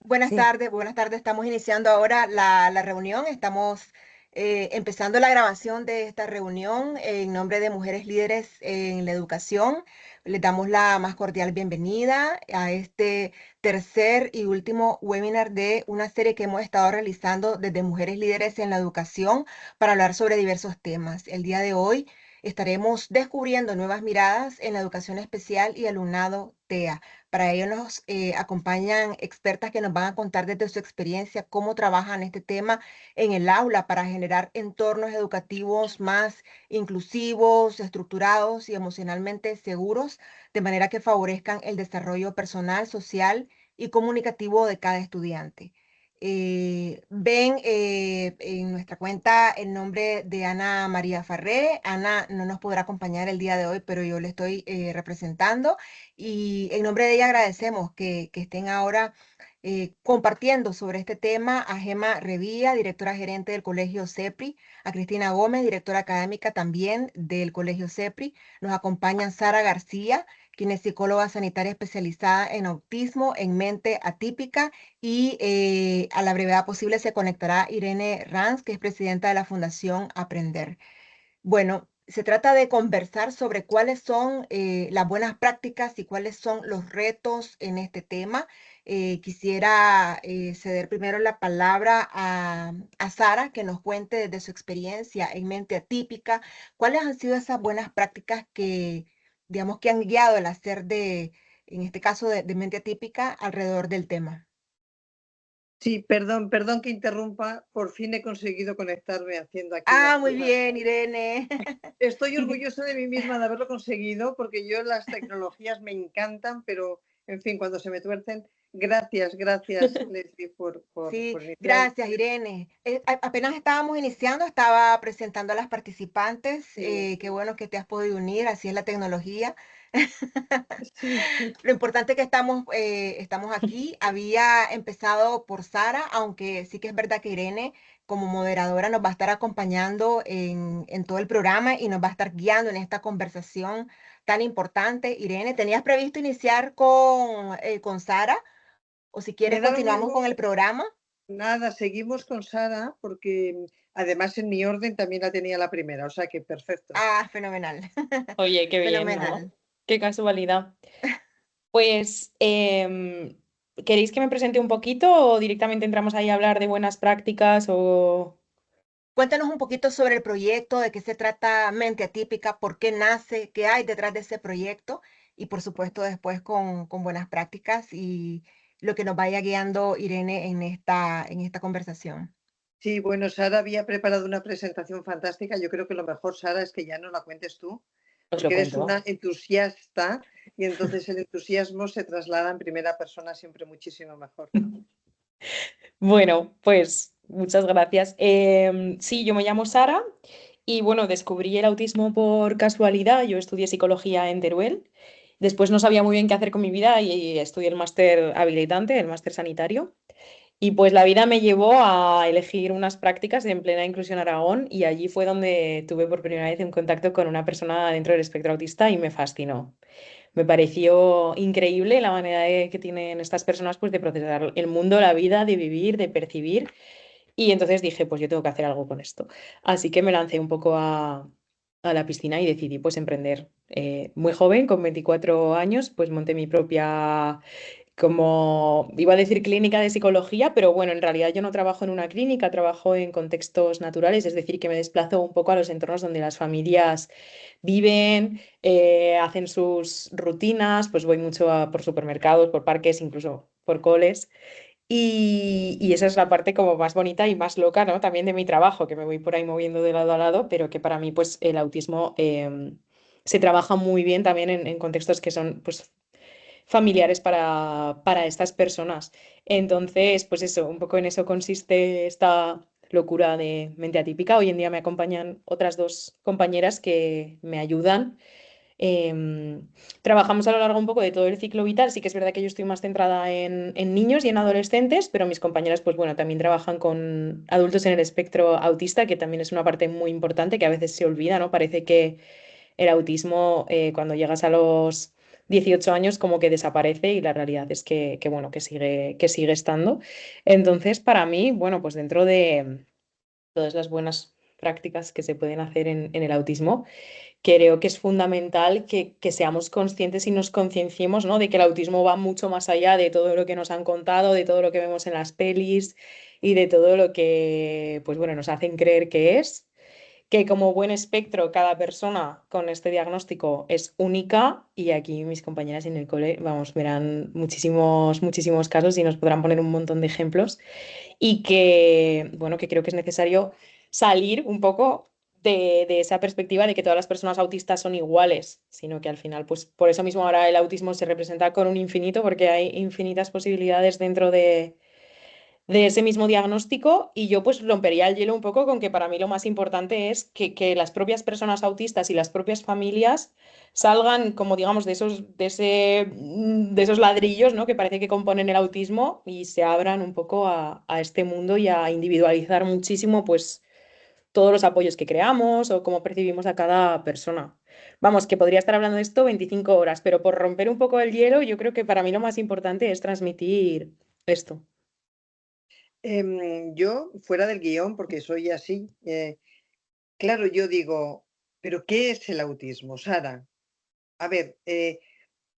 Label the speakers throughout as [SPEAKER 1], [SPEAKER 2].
[SPEAKER 1] Sí,
[SPEAKER 2] Buenas tardes. Estamos iniciando ahora la reunión. Estamos empezando la grabación de esta reunión en nombre de Mujeres Líderes en la Educación. Les damos la más cordial bienvenida a este tercer y último webinar de una serie que hemos estado realizando desde Mujeres Líderes en la Educación para hablar sobre diversos temas. El día de hoy estaremos descubriendo nuevas miradas en la educación especial y alumnado TEA. Para ello nos acompañan expertas que nos van a contar desde su experiencia cómo trabajan este tema en el aula para generar entornos educativos más inclusivos, estructurados y emocionalmente seguros, de manera que favorezcan el desarrollo personal, social y comunicativo de cada estudiante. Ven en nuestra cuenta el nombre de Ana María Farré. Ana no nos podrá acompañar el día de hoy, pero yo le estoy representando. Y en nombre de ella agradecemos que estén ahora compartiendo sobre este tema a Gema Revilla, directora gerente del Colegio CEPRI, a Cristina Gómez, directora académica también del Colegio CEPRI. Nos acompañan Sara García, quien es psicóloga sanitaria especializada en autismo en mente atípica, y a la brevedad posible se conectará Irene Ranz, que es presidenta de la Fundación Aprender. Bueno, se trata de conversar sobre cuáles son las buenas prácticas y cuáles son los retos en este tema. Quisiera ceder primero la palabra a Sara, que nos cuente desde su experiencia en mente atípica, cuáles han sido esas buenas prácticas que, digamos, que han guiado el hacer en este caso, de mente atípica alrededor del tema.
[SPEAKER 1] sí, perdón que interrumpa. Por fin he conseguido conectarme haciendo aquí las
[SPEAKER 2] Ah, muy
[SPEAKER 1] pruebas.
[SPEAKER 2] bien, Irene.
[SPEAKER 1] Estoy orgullosa de mí misma de haberlo conseguido porque yo las tecnologías me encantan, pero en fin, cuando se me tuercen, gracias Leslie
[SPEAKER 2] Sí,
[SPEAKER 1] por iniciar.
[SPEAKER 2] gracias, Irene. Apenas estábamos iniciando, estaba presentando a las participantes.
[SPEAKER 1] Sí,
[SPEAKER 2] Qué bueno que te has podido unir, así es la tecnología.
[SPEAKER 1] sí,
[SPEAKER 2] Lo importante es que estamos aquí. Había empezado por Sara, aunque sí que es verdad que Irene, como moderadora, nos va a estar acompañando en todo el programa y nos va a estar guiando en esta conversación tan importante. Irene, ¿tenías previsto iniciar con Sara? O si
[SPEAKER 1] me
[SPEAKER 2] quieres,
[SPEAKER 1] da lo
[SPEAKER 2] continuamos
[SPEAKER 1] mismo.
[SPEAKER 2] con el programa.
[SPEAKER 1] Nada, seguimos con Sara porque además en mi orden también la tenía la primera, o sea que perfecto.
[SPEAKER 2] Ah, fenomenal.
[SPEAKER 3] Oye, qué bien, ¿no?
[SPEAKER 2] Fenomenal.
[SPEAKER 3] Qué casualidad. Pues, ¿queréis que me presente un poquito o directamente entramos ahí a hablar de buenas prácticas o...
[SPEAKER 2] Cuéntanos un poquito sobre el proyecto, de qué se trata Mente Atípica, por qué nace, qué hay detrás de ese proyecto y por supuesto después con buenas prácticas y lo que nos vaya guiando Irene en esta conversación.
[SPEAKER 1] Sí, bueno, Sara había preparado una presentación fantástica. Yo creo que lo mejor, Sara, es que ya no la cuentes tú,
[SPEAKER 3] Os lo
[SPEAKER 1] porque eres
[SPEAKER 3] cuento.
[SPEAKER 1] una entusiasta y entonces el entusiasmo se traslada en primera persona siempre muchísimo mejor.
[SPEAKER 3] Bueno, pues muchas gracias. Sí, yo me llamo Sara y bueno, descubrí el autismo por casualidad. Yo estudié psicología en Teruel. Después no sabía muy bien qué hacer con mi vida y estudié el máster habilitante, el máster sanitario. Y pues la vida me llevó a elegir unas prácticas en plena inclusión Aragón y allí fue donde tuve por primera vez un contacto con una persona dentro del espectro autista y me fascinó. Me pareció increíble la manera que tienen estas personas pues de procesar el mundo, la vida, de vivir, de percibir. Y entonces dije, pues yo tengo que hacer algo con esto. Así que me lancé un poco a la piscina y decidí pues emprender. Muy joven, con 24 años, pues monté mi propia, como iba a decir clínica de psicología, pero bueno, en realidad yo no trabajo en una clínica, trabajo en contextos naturales, es decir, que me desplazo un poco a los entornos donde las familias viven, hacen sus rutinas, pues voy mucho por supermercados, por parques, incluso por coles. Y esa es la parte como más bonita y más loca, ¿no? También de mi trabajo, que me voy por ahí moviendo de lado a lado, pero que para mí, pues, el autismo se trabaja muy bien también en contextos que son, pues, familiares para estas personas. Entonces, pues eso, un poco en eso consiste esta locura de mente atípica. Hoy en día me acompañan otras dos compañeras que me ayudan. Trabajamos a lo largo un poco de todo el ciclo vital. Sí que es verdad que yo estoy más centrada en niños y en adolescentes, pero mis compañeras, pues bueno, también trabajan con adultos en el espectro autista, que también es una parte muy importante que a veces se olvida, ¿no? Parece que el autismo, cuando llegas a los 18 años como que desaparece y la realidad es bueno, que sigue estando. Entonces, para mí, bueno, pues dentro de todas las buenas prácticas que se pueden hacer en el autismo, creo que es fundamental que seamos conscientes y nos concienciemos, ¿no? De que el autismo va mucho más allá de todo lo que nos han contado, de todo lo que vemos en las pelis y de todo lo que, pues bueno, nos hacen creer que es. Que como buen espectro, cada persona con este diagnóstico es única y aquí mis compañeras en el cole, vamos, verán muchísimos casos y nos podrán poner un montón de ejemplos y que, bueno, que creo que es necesario salir un poco de esa perspectiva de que todas las personas autistas son iguales, sino que al final, pues por eso mismo ahora el autismo se representa con un infinito, porque hay infinitas posibilidades dentro de ese mismo diagnóstico y yo pues rompería el hielo un poco con que para mí lo más importante es que las propias personas autistas y las propias familias salgan como digamos de esos ladrillos, ¿no? Que parece que componen el autismo y se abran un poco a este mundo y a individualizar muchísimo pues todos los apoyos que creamos o cómo percibimos a cada persona. Vamos, que podría estar hablando de esto 25 horas, pero por romper un poco el hielo, yo creo que para mí lo más importante es transmitir esto.
[SPEAKER 1] Yo, fuera del guión, porque soy así, claro, yo digo, ¿pero qué es el autismo, Sara? A ver,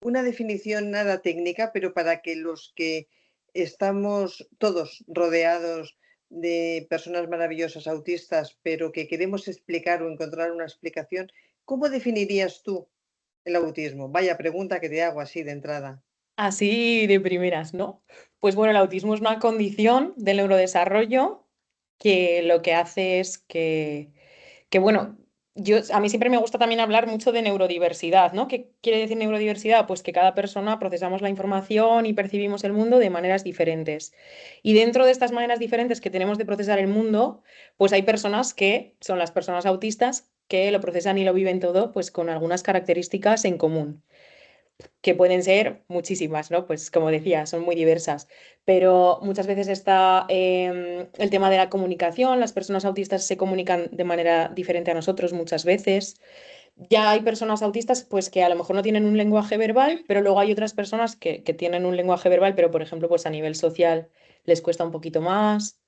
[SPEAKER 1] una definición nada técnica, pero para que los que estamos todos rodeados de personas maravillosas autistas, pero que queremos explicar o encontrar una explicación, ¿cómo definirías tú el autismo? Vaya pregunta que te hago así de entrada.
[SPEAKER 3] Así de primeras, ¿no? Pues bueno, el autismo es una condición del neurodesarrollo que lo que hace es que bueno, a mí siempre me gusta también hablar mucho de neurodiversidad, ¿no? ¿Qué quiere decir neurodiversidad? Pues que cada persona procesamos la información y percibimos el mundo de maneras diferentes. Y dentro de estas maneras diferentes que tenemos de procesar el mundo, pues hay personas que son las personas autistas que lo procesan y lo viven todo, pues con algunas características en común que pueden ser muchísimas, ¿no? Pues como decía, son muy diversas, pero muchas veces está el tema de la comunicación, las personas autistas se comunican de manera diferente a nosotros muchas veces. Ya hay personas autistas pues que a lo mejor no tienen un lenguaje verbal, pero luego hay otras personas que tienen un lenguaje verbal, pero por ejemplo pues a nivel social les cuesta un poquito más.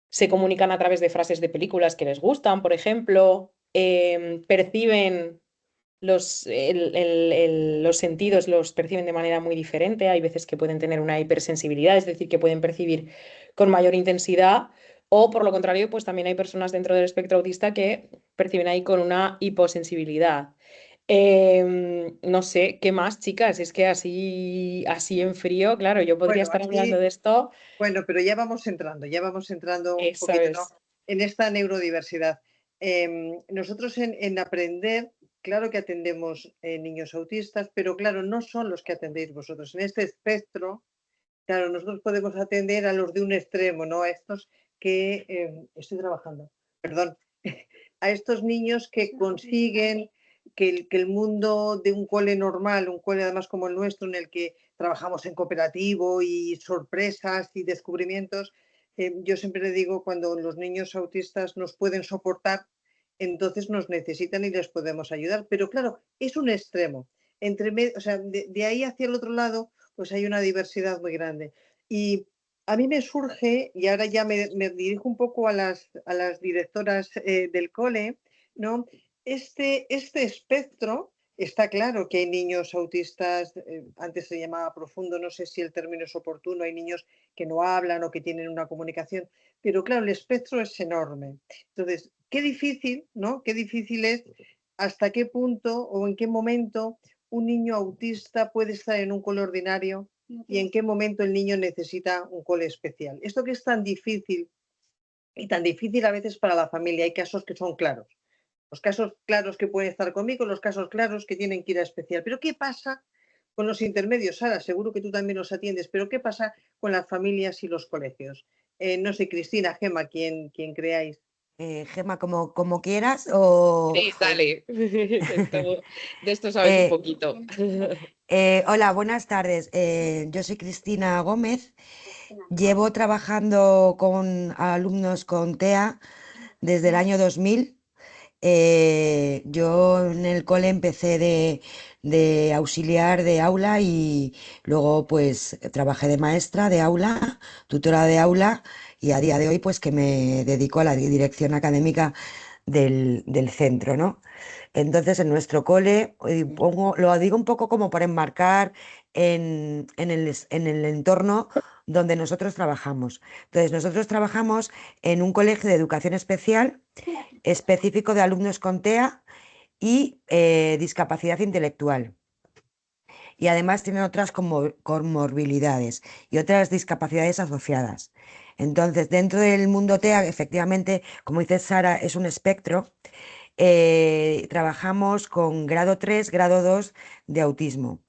[SPEAKER 3] Se comunican a través de frases de películas que les gustan, por ejemplo, perciben los sentidos los perciben de manera muy diferente. Hay veces que pueden tener una hipersensibilidad, es decir, que pueden percibir con mayor intensidad. O por lo contrario, pues también hay personas dentro del espectro autista que perciben ahí con una hiposensibilidad. No sé, ¿qué más, chicas? Es que así en frío, claro, yo podría
[SPEAKER 1] Bueno,
[SPEAKER 3] estar hablando
[SPEAKER 1] así,
[SPEAKER 3] de esto.
[SPEAKER 1] bueno, pero ya vamos entrando un
[SPEAKER 3] Eso
[SPEAKER 1] poquito, ¿no?
[SPEAKER 3] es.
[SPEAKER 1] En esta neurodiversidad. Nosotros en aprender, claro que atendemos niños autistas, pero claro, no son los que atendéis vosotros. En este espectro, claro, nosotros podemos atender a los de un extremo, ¿no? A estos que, estoy trabajando, perdón, a estos niños que consiguen que el mundo de un cole normal, un cole además como el nuestro, en el que trabajamos en cooperativo y sorpresas y descubrimientos, yo siempre le digo, cuando los niños autistas nos pueden soportar, entonces nos necesitan y les podemos ayudar. Pero claro, es un extremo. O sea, de ahí hacia el otro lado, pues hay una diversidad muy grande. Y a mí me surge, y ahora ya me dirijo un poco a las directoras del cole, ¿no? Este espectro, está claro que hay niños autistas, antes se llamaba profundo, no sé si el término es oportuno, hay niños que no hablan o que tienen una comunicación, pero claro, el espectro es enorme. Entonces, qué difícil, ¿no? Qué difícil es hasta qué punto o en qué momento un niño autista puede estar en un cole ordinario y en qué momento el niño necesita un cole especial. Esto que es tan difícil y tan difícil a veces para la familia, hay casos que son claros. Los casos claros que pueden estar conmigo, los casos claros que tienen que ir a especial. Pero ¿qué pasa con los intermedios? Sara, seguro que tú también los atiendes, pero ¿qué pasa con las familias y los colegios? No sé, Cristina, Gema, quien creáis.
[SPEAKER 4] Gema, como quieras, o...
[SPEAKER 3] Sí, dale. De esto sabes un
[SPEAKER 4] Eh,
[SPEAKER 3] poquito.
[SPEAKER 4] hola, buenas tardes. Yo soy Cristina Gómez. Llevo trabajando con alumnos con TEA desde el año 2000 Yo en el cole empecé de auxiliar de aula y luego pues trabajé de maestra de aula, tutora de aula y a día de hoy pues que me dedico a la dirección académica del centro, ¿no? Entonces en nuestro cole, lo digo un poco como para enmarcar en el entorno donde nosotros trabajamos. Entonces nosotros trabajamos en un colegio de educación especial específico de alumnos con TEA y discapacidad intelectual. Y además tienen otras comorbilidades y otras discapacidades asociadas. Entonces, dentro del mundo TEA, efectivamente, como dice Sara, es un espectro. Trabajamos con grado 3, grado 2 de autismo.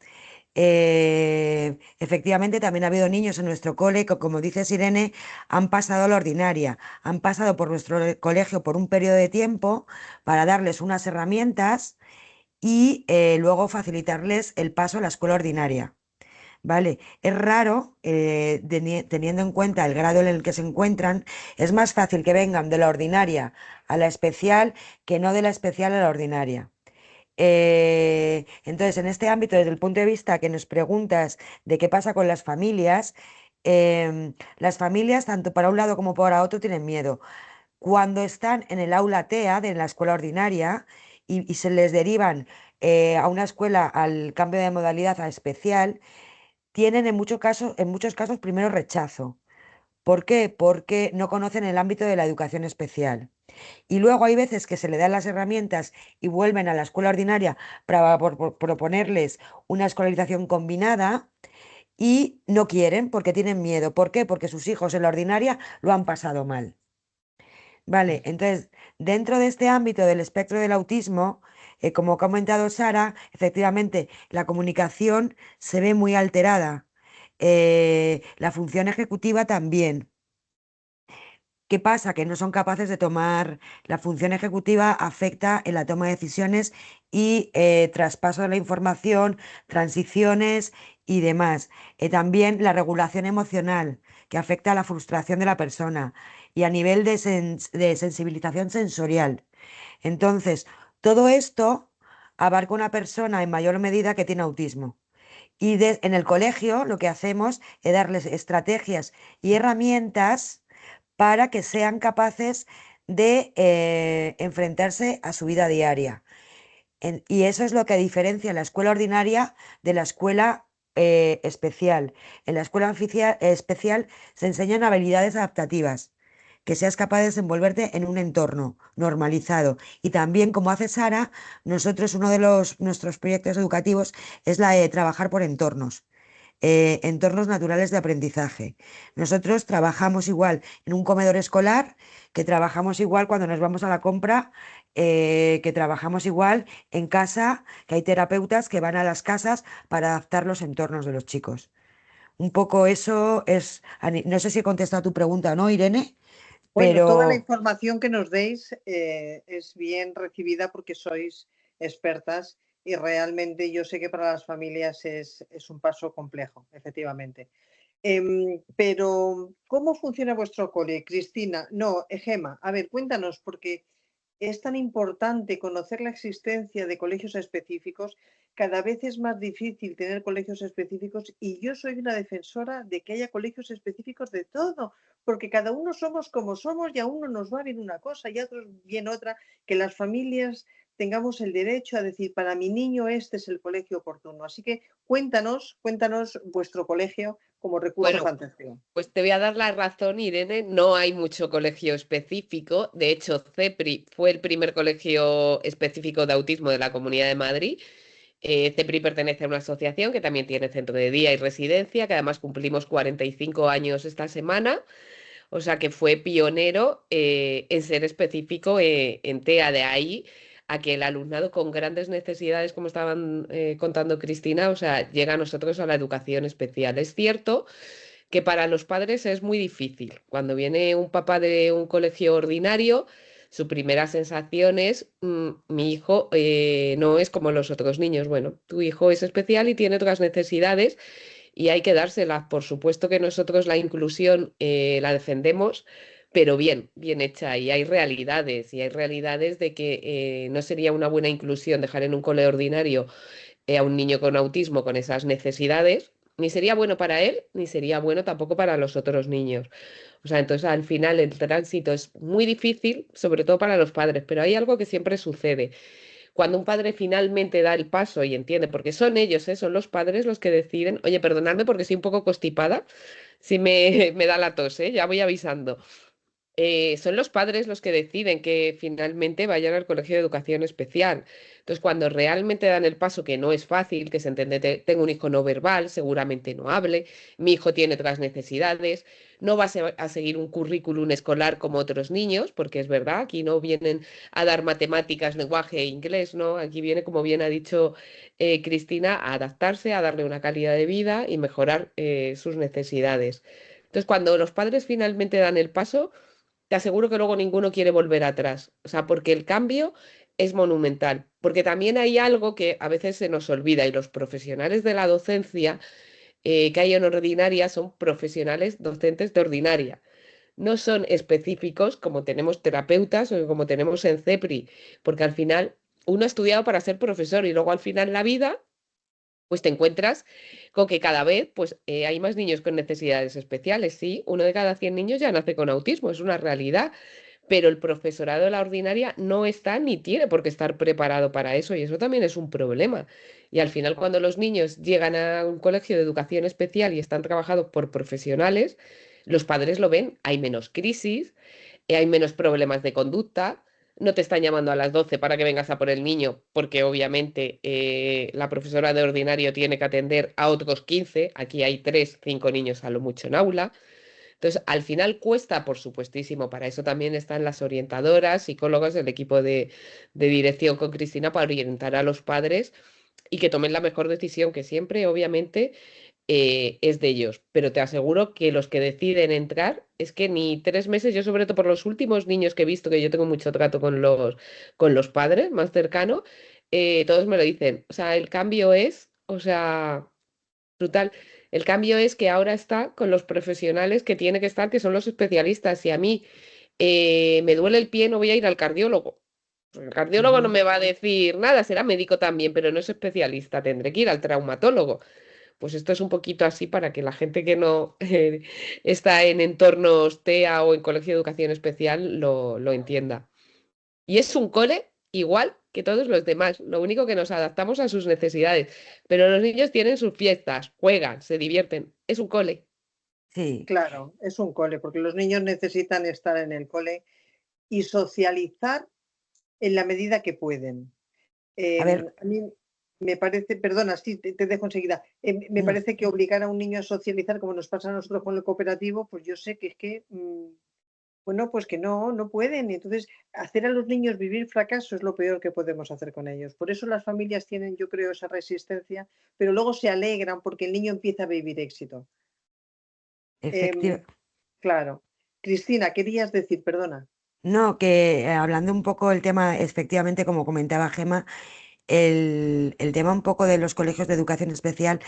[SPEAKER 4] Efectivamente, también ha habido niños en nuestro cole que, como dices Irene, han pasado a la ordinaria, han pasado por nuestro colegio por un periodo de tiempo para darles unas herramientas y luego facilitarles el paso a la escuela ordinaria. ¿Vale? Es raro, teniendo en cuenta el grado en el que se encuentran, es más fácil que vengan de la ordinaria a la especial que no de la especial a la ordinaria. Entonces, en este ámbito, desde el punto de vista que nos preguntas de qué pasa con las familias, tanto para un lado como para otro, tienen miedo. Cuando están en el aula TEA de la escuela ordinaria y se les derivan a una escuela al cambio de modalidad a especial, tienen en muchos casos primero rechazo. ¿Por qué? Porque no conocen el ámbito de la educación especial. Y luego hay veces que se le dan las herramientas y vuelven a la escuela ordinaria para proponerles una escolarización combinada y no quieren porque tienen miedo. ¿Por qué? Porque sus hijos en la ordinaria lo han pasado mal. Vale, entonces, dentro de este ámbito del espectro del autismo, como ha comentado Sara, efectivamente, la comunicación se ve muy alterada. La función ejecutiva también. ¿Qué pasa? Que no son capaces de tomar, la función ejecutiva afecta en la toma de decisiones y traspaso de la información, transiciones y demás. También la regulación emocional, que afecta a la frustración de la persona y a nivel de sensibilización sensorial. Entonces, todo esto abarca una persona en mayor medida que tiene autismo. Y en el colegio lo que hacemos es darles estrategias y herramientas para que sean capaces de enfrentarse a su vida diaria. Y eso es lo que diferencia la escuela ordinaria de la escuela especial. En la escuela especial se enseñan habilidades adaptativas, que seas capaz de desenvolverte en un entorno normalizado. Y también, como hace Sara, nosotros uno de nuestros proyectos educativos es la de trabajar por entornos, entornos naturales de aprendizaje. Nosotros trabajamos igual en un comedor escolar, que trabajamos igual cuando nos vamos a la compra, que trabajamos igual en casa, que hay terapeutas que van a las casas para adaptar los entornos de los chicos. Un poco eso es, no sé si he contestado a tu pregunta o no, Irene,
[SPEAKER 1] Bueno, toda la
[SPEAKER 4] pero
[SPEAKER 1] información que nos deis es bien recibida porque sois expertas y realmente yo sé que para las familias es un paso complejo, efectivamente. Pero, ¿cómo funciona vuestro cole, Cristina? No, Gema, a ver, cuéntanos, porque es tan importante conocer la existencia de colegios específicos, cada vez es más difícil tener colegios específicos y yo soy una defensora de que haya colegios específicos de todo, porque cada uno somos como somos y a uno nos va bien una cosa y a otros bien otra, que las familias tengamos el derecho a decir, para mi niño este es el colegio oportuno. Así que cuéntanos vuestro colegio como recurso
[SPEAKER 5] Bueno,
[SPEAKER 1] fantástico.
[SPEAKER 5] pues te voy a dar la razón, Irene, no hay mucho colegio específico. De hecho, CEPRI fue el primer colegio específico de autismo de la Comunidad de Madrid. CEPRI pertenece a una asociación que también tiene centro de día y residencia, que además cumplimos 45 años esta semana. O sea que fue pionero en ser específico en TEA. De ahí a que el alumnado con grandes necesidades, como estaban contando Cristina, o sea, llega a nosotros a la educación especial. Es cierto que para los padres es muy difícil. Cuando viene un papá de un colegio ordinario, su primera sensación es, mi hijo no es como los otros niños. Bueno, tu hijo es especial y tiene otras necesidades y hay que dárselas. Por supuesto que nosotros la inclusión la defendemos, pero bien, bien hecha. Y hay realidades de que no sería una buena inclusión dejar en un cole ordinario a un niño con autismo con esas necesidades, ni sería bueno para él, ni sería bueno tampoco para los otros niños. O sea, entonces al final el tránsito es muy difícil, sobre todo para los padres, pero hay algo que siempre sucede. Cuando un padre finalmente da el paso y entiende, porque son ellos, son los padres los que deciden, oye, perdonadme porque estoy un poco constipada, si me da la tos, ya voy avisando. Son los padres los que deciden que finalmente vayan al colegio de educación especial. Entonces, cuando realmente dan el paso, que no es fácil, que se entiende, tengo un hijo no verbal, seguramente no hable, mi hijo tiene otras necesidades, no va a seguir un currículum escolar como otros niños, porque es verdad, aquí no vienen a dar matemáticas, lenguaje e inglés, ¿no? Aquí viene, como bien ha dicho Cristina, a adaptarse, a darle una calidad de vida y mejorar sus necesidades. Entonces, cuando los padres finalmente dan el paso, te aseguro que luego ninguno quiere volver atrás. O sea, porque el cambio es monumental. Porque también hay algo que a veces se nos olvida y los profesionales de la docencia que hay en ordinaria son profesionales docentes de ordinaria. No son específicos como tenemos terapeutas o como tenemos en CEPRI, porque al final uno ha estudiado para ser profesor y luego al final la vida pues te encuentras con que cada vez pues, hay más niños con necesidades especiales, sí, 1 de cada 100 niños ya nace con autismo, es una realidad, pero el profesorado de la ordinaria no está ni tiene por qué estar preparado para eso y eso también es un problema. Y al final cuando los niños llegan a un colegio de educación especial y están trabajados por profesionales, los padres lo ven, hay menos crisis, hay menos problemas de conducta, no te están llamando a las 12 para que vengas a por el niño, porque obviamente la profesora de ordinario tiene que atender a otros 15, aquí hay 3, 5 niños a lo mucho en aula. Entonces, al final cuesta, por supuestísimo, para eso también están las orientadoras, psicólogas, el equipo de dirección con Cristina para orientar a los padres y que tomen la mejor decisión, que siempre, obviamente, es de ellos. Pero te aseguro que los que deciden entrar, es que ni 3 meses, yo sobre todo por los últimos niños que he visto, que yo tengo mucho trato con los padres más cercanos, todos me lo dicen. O sea, el cambio es, o sea, brutal. El cambio es que ahora está con los profesionales que tiene que estar, que son los especialistas. Si a mí me duele el pie, no voy a ir al cardiólogo. El cardiólogo no
[SPEAKER 4] Ujú.
[SPEAKER 5] me va a decir nada, será médico también, pero no es especialista, tendré que ir al traumatólogo. Pues esto es un poquito así para que la gente que no está en entornos TEA o en colegio de educación especial lo entienda. Y es un cole igual que todos los demás, lo único que nos adaptamos a sus necesidades. Pero los niños tienen sus fiestas, juegan, se divierten. Es un cole.
[SPEAKER 4] Sí,
[SPEAKER 1] Claro, es un cole, porque los niños necesitan estar en el cole y socializar en la medida que pueden.
[SPEAKER 4] a ver,
[SPEAKER 1] A mí me parece, perdona, sí, te dejo enseguida. Me
[SPEAKER 4] no,
[SPEAKER 1] parece que obligar a un niño a socializar, como nos pasa a nosotros con el cooperativo, pues yo sé que es que, bueno, pues que no, no pueden. Y entonces, hacer a los niños vivir fracaso es lo peor que podemos hacer con ellos. Por eso las familias tienen, yo creo, esa resistencia, pero luego se alegran porque el niño empieza a vivir éxito. Em,
[SPEAKER 4] efectivamente.
[SPEAKER 1] claro. Cristina, querías decir, perdona.
[SPEAKER 4] No, que hablando un poco del tema, efectivamente, como comentaba Gema, el tema un poco de los colegios de educación especial,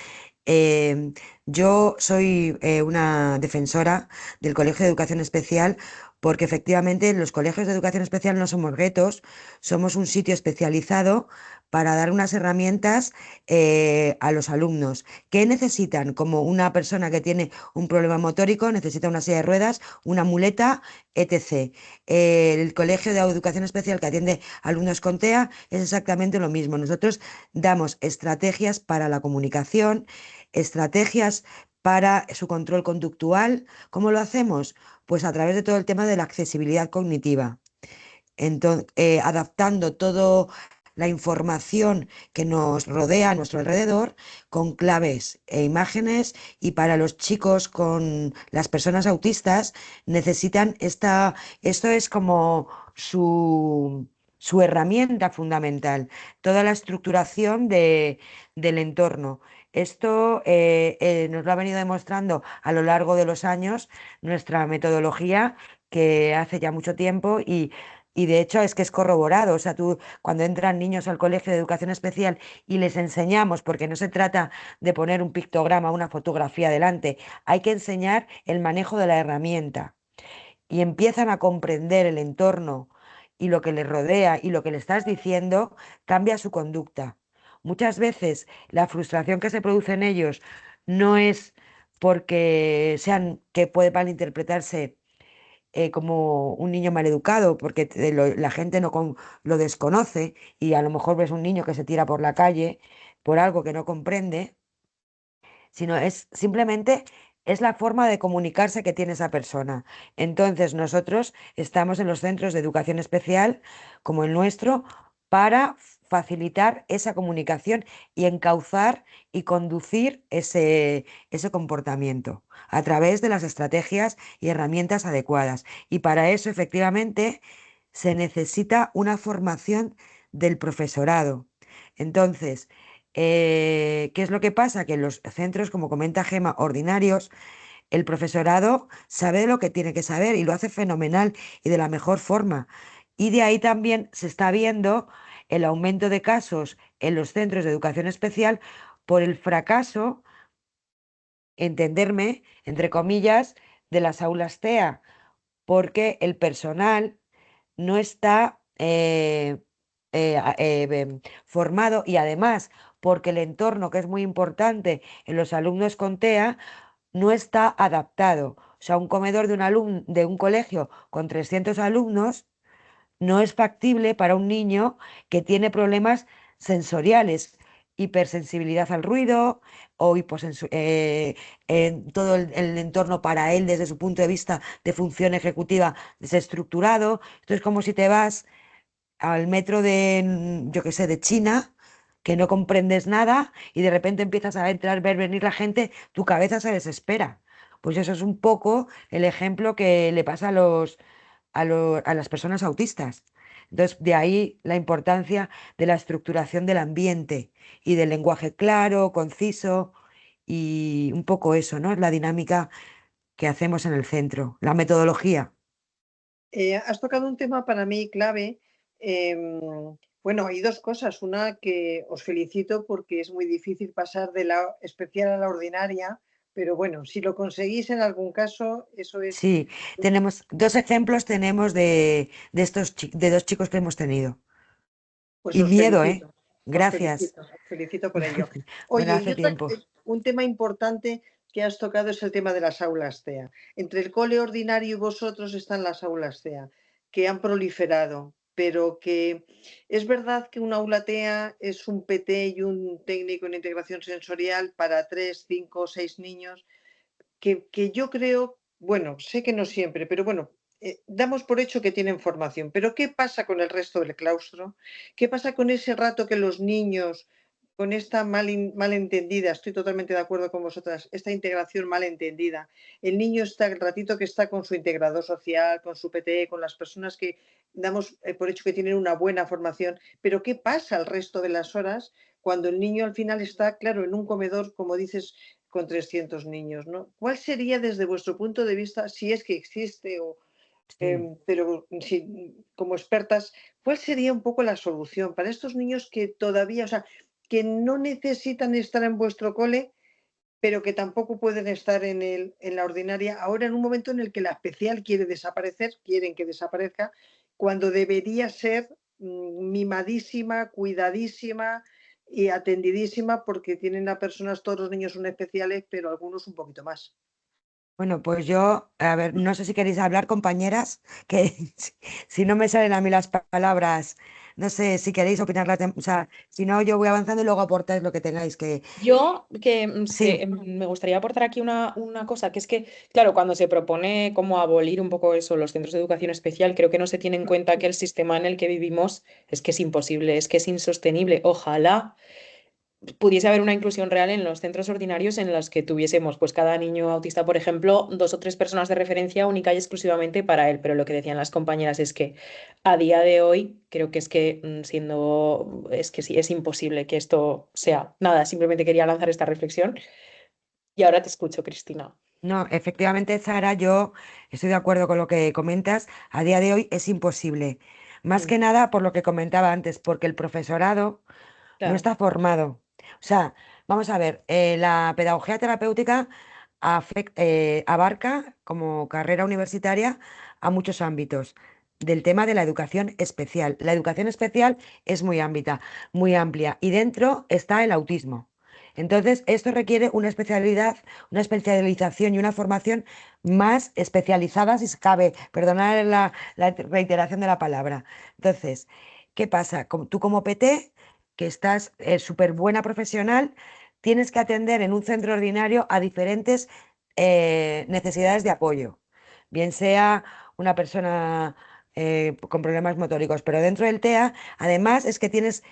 [SPEAKER 4] eh, yo soy una defensora del colegio de educación especial porque efectivamente los colegios de educación especial no somos guetos, somos un sitio especializado para dar unas herramientas a los alumnos. ¿Qué necesitan? Como una persona que tiene un problema motórico, necesita una silla de ruedas, una muleta, etc. El colegio de educación especial que atiende alumnos con TEA es exactamente lo mismo. Nosotros damos estrategias para la comunicación, estrategias para su control conductual. ¿Cómo lo hacemos? Pues a través de todo el tema de la accesibilidad cognitiva. Entonces, adaptando toda la información que nos rodea a nuestro alrededor con claves e imágenes, y para los chicos con las personas autistas necesitan esto es como su herramienta fundamental, toda la estructuración del entorno. Esto nos lo ha venido demostrando a lo largo de los años nuestra metodología, que hace ya mucho tiempo, y de hecho es que es corroborado. O sea, tú cuando entran niños al colegio de educación especial y les enseñamos, porque no se trata de poner un pictograma, una fotografía delante, hay que enseñar el manejo de la herramienta. y empiezan a comprender el entorno y lo que les rodea y lo que le estás diciendo, cambia su conducta. Muchas veces la frustración que se produce en ellos no es porque que puede malinterpretarse como un niño maleducado, porque la gente lo desconoce y a lo mejor ves un niño que se tira por la calle por algo que no comprende, sino es simplemente es la forma de comunicarse que tiene esa persona. Entonces, nosotros estamos en los centros de educación especial, como el nuestro, para facilitar esa comunicación y encauzar y conducir ese comportamiento a través de las estrategias y herramientas adecuadas. Y para eso, efectivamente, se necesita una formación del profesorado. Entonces, ¿qué es lo que pasa? Que en los centros, como comenta Gema, ordinarios, el profesorado sabe lo que tiene que saber y lo hace fenomenal y de la mejor forma. Y de ahí también se está viendo el aumento de casos en los centros de educación especial por el fracaso, entenderme, entre comillas, de las aulas TEA, porque el personal no está formado y además porque el entorno, que es muy importante en los alumnos con TEA, no está adaptado. O sea, un comedor de un colegio con 300 alumnos no es factible para un niño que tiene problemas sensoriales, hipersensibilidad al ruido o en todo el entorno para él desde su punto de vista de función ejecutiva desestructurado. Esto es como si te vas al metro yo qué sé, de China, que no comprendes nada y de repente empiezas a ver venir la gente, tu cabeza se desespera. Pues eso es un poco el ejemplo que le pasa a las personas autistas. Entonces, de ahí la importancia de la estructuración del ambiente y del lenguaje claro, conciso y un poco eso, ¿no? Es la dinámica que hacemos en el centro, la metodología.
[SPEAKER 1] Has tocado un tema para mí clave. Bueno, hay dos cosas. Una, que os felicito porque es muy difícil pasar de la especial a la ordinaria, pero bueno, si lo conseguís en algún caso, eso es,
[SPEAKER 4] Sí, tenemos dos ejemplos tenemos de dos chicos que hemos tenido.
[SPEAKER 1] pues
[SPEAKER 4] Y
[SPEAKER 1] os
[SPEAKER 4] miedo, ¿eh?
[SPEAKER 1] felicito,
[SPEAKER 4] Gracias.
[SPEAKER 1] os felicito por ello.
[SPEAKER 4] Bueno,
[SPEAKER 1] Oye, y
[SPEAKER 4] hace tiempo.
[SPEAKER 1] un tema importante que has tocado es el tema de las aulas TEA. Entre el cole ordinario y vosotros están las aulas TEA, que han proliferado, pero que es verdad que una aula TEA es un PT y un técnico en integración sensorial para 3, 5 o 6 niños, que yo creo, bueno, sé que no siempre, pero bueno, damos por hecho que tienen formación. Pero ¿qué pasa con el resto del claustro? ¿Qué pasa con ese rato que los niños, con esta mal entendida, estoy totalmente de acuerdo con vosotras, esta integración mal entendida? El niño está el ratito que está con su integrador social, con su PTE, con las personas que damos por hecho que tienen una buena formación, pero ¿qué pasa el resto de las horas cuando el niño al final está, claro, en un comedor, como dices, con 300 niños, ¿no? ¿Cuál sería desde vuestro punto de vista, si es que existe,
[SPEAKER 4] Sí.
[SPEAKER 1] pero si, como expertas, cuál sería un poco la solución para estos niños que todavía, o sea, que no necesitan estar en vuestro cole, pero que tampoco pueden estar en la ordinaria, ahora en un momento en el que la especial quiere desaparecer, quieren que desaparezca, cuando debería ser mimadísima, cuidadísima y atendidísima, porque tienen a personas, todos los niños son especiales, pero algunos un poquito más.
[SPEAKER 4] Bueno, pues yo, a ver, no sé si queréis hablar, compañeras, que si no me salen a mí las palabras, no sé si queréis opinar, o sea, si no, yo voy avanzando y luego aportáis lo que tengáis que...
[SPEAKER 3] Yo que
[SPEAKER 4] Sí,
[SPEAKER 3] me gustaría aportar aquí una cosa, que es que, claro, cuando se propone como abolir un poco eso, los centros de educación especial, creo que no se tiene en cuenta que el sistema en el que vivimos es que es imposible, es que es insostenible. Ojalá pudiese haber una inclusión real en los centros ordinarios en los que tuviésemos, pues cada niño autista, por ejemplo, 2 o 3 personas de referencia única y exclusivamente para él. Pero lo que decían las compañeras es que a día de hoy creo que es que es que sí, es imposible que esto sea. Nada, simplemente quería lanzar esta reflexión y ahora te escucho, Cristina.
[SPEAKER 4] no, efectivamente, Sara, yo estoy de acuerdo con lo que comentas. A día de hoy es imposible. Más
[SPEAKER 3] Mm,
[SPEAKER 4] que nada por lo que comentaba antes, porque el profesorado no
[SPEAKER 3] claro.
[SPEAKER 4] está formado. O sea, vamos a ver, la pedagogía terapéutica abarca como carrera universitaria a muchos ámbitos del tema de la educación especial. La educación especial es muy amplia y dentro está el autismo. Entonces, esto requiere una especialidad, una especialización y una formación más especializada, si se cabe, perdonad la reiteración de la palabra. Entonces, ¿qué pasa? Tú como PT, que estás súper buena profesional, tienes que atender en un centro ordinario a diferentes necesidades de apoyo, bien sea una persona con problemas motóricos, pero dentro del TEA, además es que tienes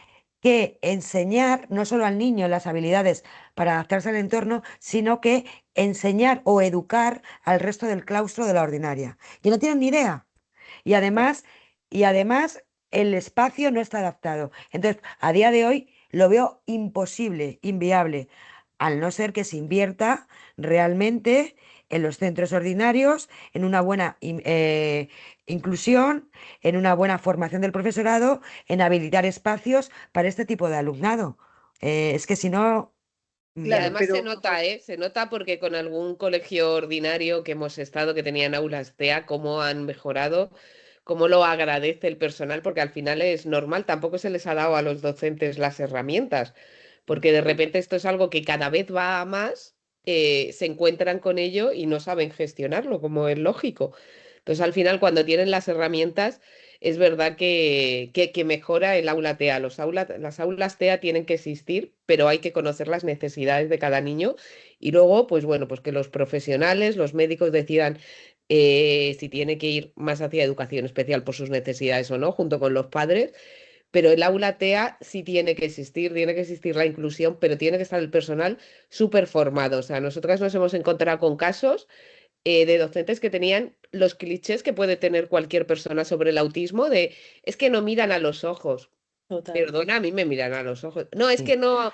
[SPEAKER 4] que enseñar no solo al niño las habilidades para adaptarse al entorno, sino que enseñar o educar al resto del claustro de la ordinaria. Y no tienen ni idea. Y además, y además el espacio no está adaptado. Entonces, a día de hoy lo veo imposible, inviable, al no ser que se invierta realmente en los centros ordinarios, en una buena inclusión, en una buena formación del profesorado, en habilitar espacios para este tipo de alumnado. Es que si no...
[SPEAKER 5] Y
[SPEAKER 1] Claro,
[SPEAKER 5] además se
[SPEAKER 1] pero
[SPEAKER 5] nota, ¿eh? Se nota porque con algún colegio ordinario que hemos estado, que tenían aulas TEA, cómo han mejorado, cómo lo agradece el personal, porque al final es normal, tampoco se les ha dado a los docentes las herramientas, porque de repente esto es algo que cada vez va a más, se encuentran con ello y no saben gestionarlo, como es lógico. Entonces, al final, cuando tienen las herramientas, es verdad que mejora el aula TEA. Las aulas TEA tienen que existir, pero hay que conocer las necesidades de cada niño y luego, pues bueno, pues que los profesionales, los médicos decidan si tiene que ir más hacia educación especial por sus necesidades o no, junto con los padres. Pero el aula TEA sí tiene que existir la inclusión, pero tiene que estar el personal súper formado. O sea, nosotras nos hemos encontrado con casos de docentes que tenían los clichés que puede tener cualquier persona sobre el autismo de es que no miran a los ojos.
[SPEAKER 3] Total.
[SPEAKER 5] Perdona, a mí me miran a los ojos. No, es
[SPEAKER 4] Sí,
[SPEAKER 5] que no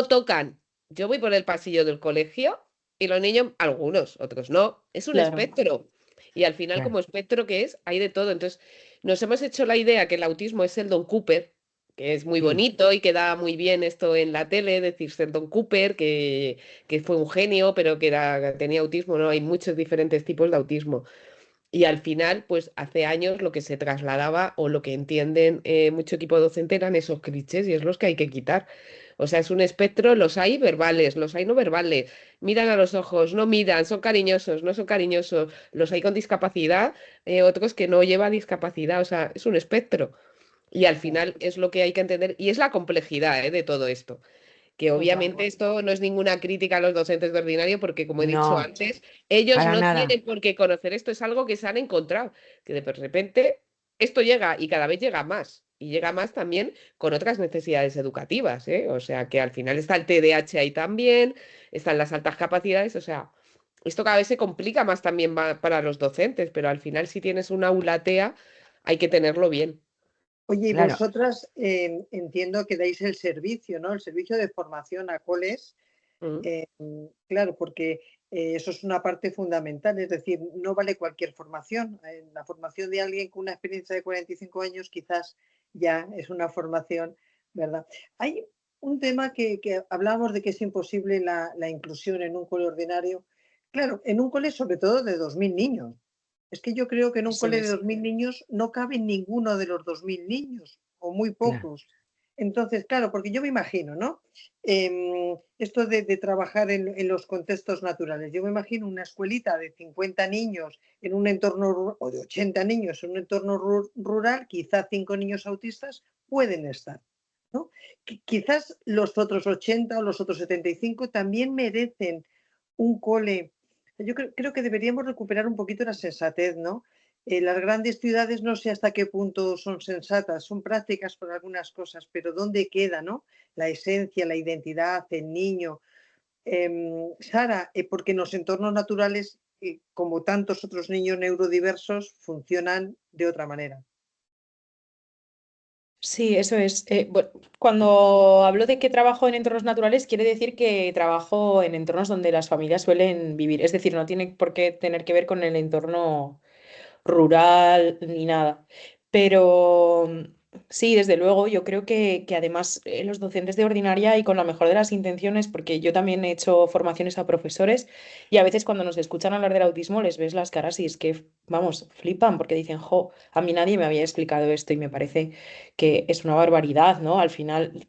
[SPEAKER 5] tocan. Yo voy por el pasillo del colegio y los niños, algunos, otros no. Es un
[SPEAKER 3] Claro.
[SPEAKER 5] espectro. Y al final,
[SPEAKER 4] claro.
[SPEAKER 5] como espectro que es, hay de todo. Entonces, nos hemos hecho la idea que el autismo es el Don Cooper, que es muy
[SPEAKER 4] Sí.
[SPEAKER 5] bonito y queda muy bien esto en la tele, decir Sheldon Cooper, que fue un genio, pero que tenía autismo, ¿no? Hay muchos diferentes tipos de autismo. Y al final, pues hace años lo que se trasladaba o lo que entienden mucho equipo docente eran esos clichés y es los que hay que quitar. O sea, es un espectro, los hay verbales, los hay no verbales, miran a los ojos, no miran, son cariñosos, no son cariñosos, los hay con discapacidad, otros que no llevan discapacidad, o sea, es un espectro. Y al final es lo que hay que entender y es la complejidad, de todo esto. Que obviamente esto no es ninguna crítica a los docentes de ordinario, porque como he dicho
[SPEAKER 4] No,
[SPEAKER 5] antes, ellos
[SPEAKER 4] para
[SPEAKER 5] no
[SPEAKER 4] nada.
[SPEAKER 5] tienen por qué conocer esto, es algo que se han encontrado, que de repente esto llega y cada vez llega más, y llega más también con otras necesidades educativas, ¿eh? O sea que al final está el TDAH ahí también, están las altas capacidades, o sea, esto cada vez se complica más también para los docentes, pero al final si tienes una aula TEA hay que tenerlo bien.
[SPEAKER 1] oye, y
[SPEAKER 4] Claro,
[SPEAKER 1] vosotras entiendo que dais el servicio, ¿no? El servicio de formación a coles.
[SPEAKER 5] Mm.
[SPEAKER 1] Claro, porque eso es una parte fundamental, es decir, no vale cualquier formación. La formación de alguien con una experiencia de 45 años quizás ya es una formación, ¿verdad? Hay un tema que hablamos de que es imposible la inclusión en un cole ordinario. Claro, en un cole sobre todo de 2.000 niños. Es que yo creo que en un
[SPEAKER 3] Eso
[SPEAKER 1] cole de
[SPEAKER 3] es.
[SPEAKER 1] 2.000 niños no cabe ninguno de los 2.000 niños, o muy
[SPEAKER 4] claro.
[SPEAKER 1] pocos. Entonces, claro, porque yo me imagino, ¿no? Esto de trabajar en los contextos naturales. Yo me imagino una escuelita de 50 niños en un entorno o de 80 niños en un entorno rural, quizá 5 niños autistas pueden estar, ¿no? Quizás los otros 80 o los otros 75 también merecen un cole. Yo creo que deberíamos recuperar un poquito la sensatez, ¿no? Las grandes ciudades no sé hasta qué punto son sensatas, son prácticas por algunas cosas, pero ¿dónde queda, no? La esencia, la identidad, el niño. Sara, porque en los entornos naturales, como tantos otros niños neurodiversos, funcionan de otra manera.
[SPEAKER 3] Sí, eso es. Bueno, cuando hablo de que trabajo en entornos naturales, quiere decir que trabajo en entornos donde las familias suelen vivir. Es decir, no tiene por qué tener que ver con el entorno rural ni nada. Pero Sí, desde luego, yo creo que además los docentes de ordinaria y con la mejor de las intenciones, porque yo también he hecho formaciones a profesores y a veces cuando nos escuchan hablar del autismo les ves las caras y es que, vamos, flipan porque dicen, jo, a mí nadie me había explicado esto y me parece que es una barbaridad, ¿no? Al final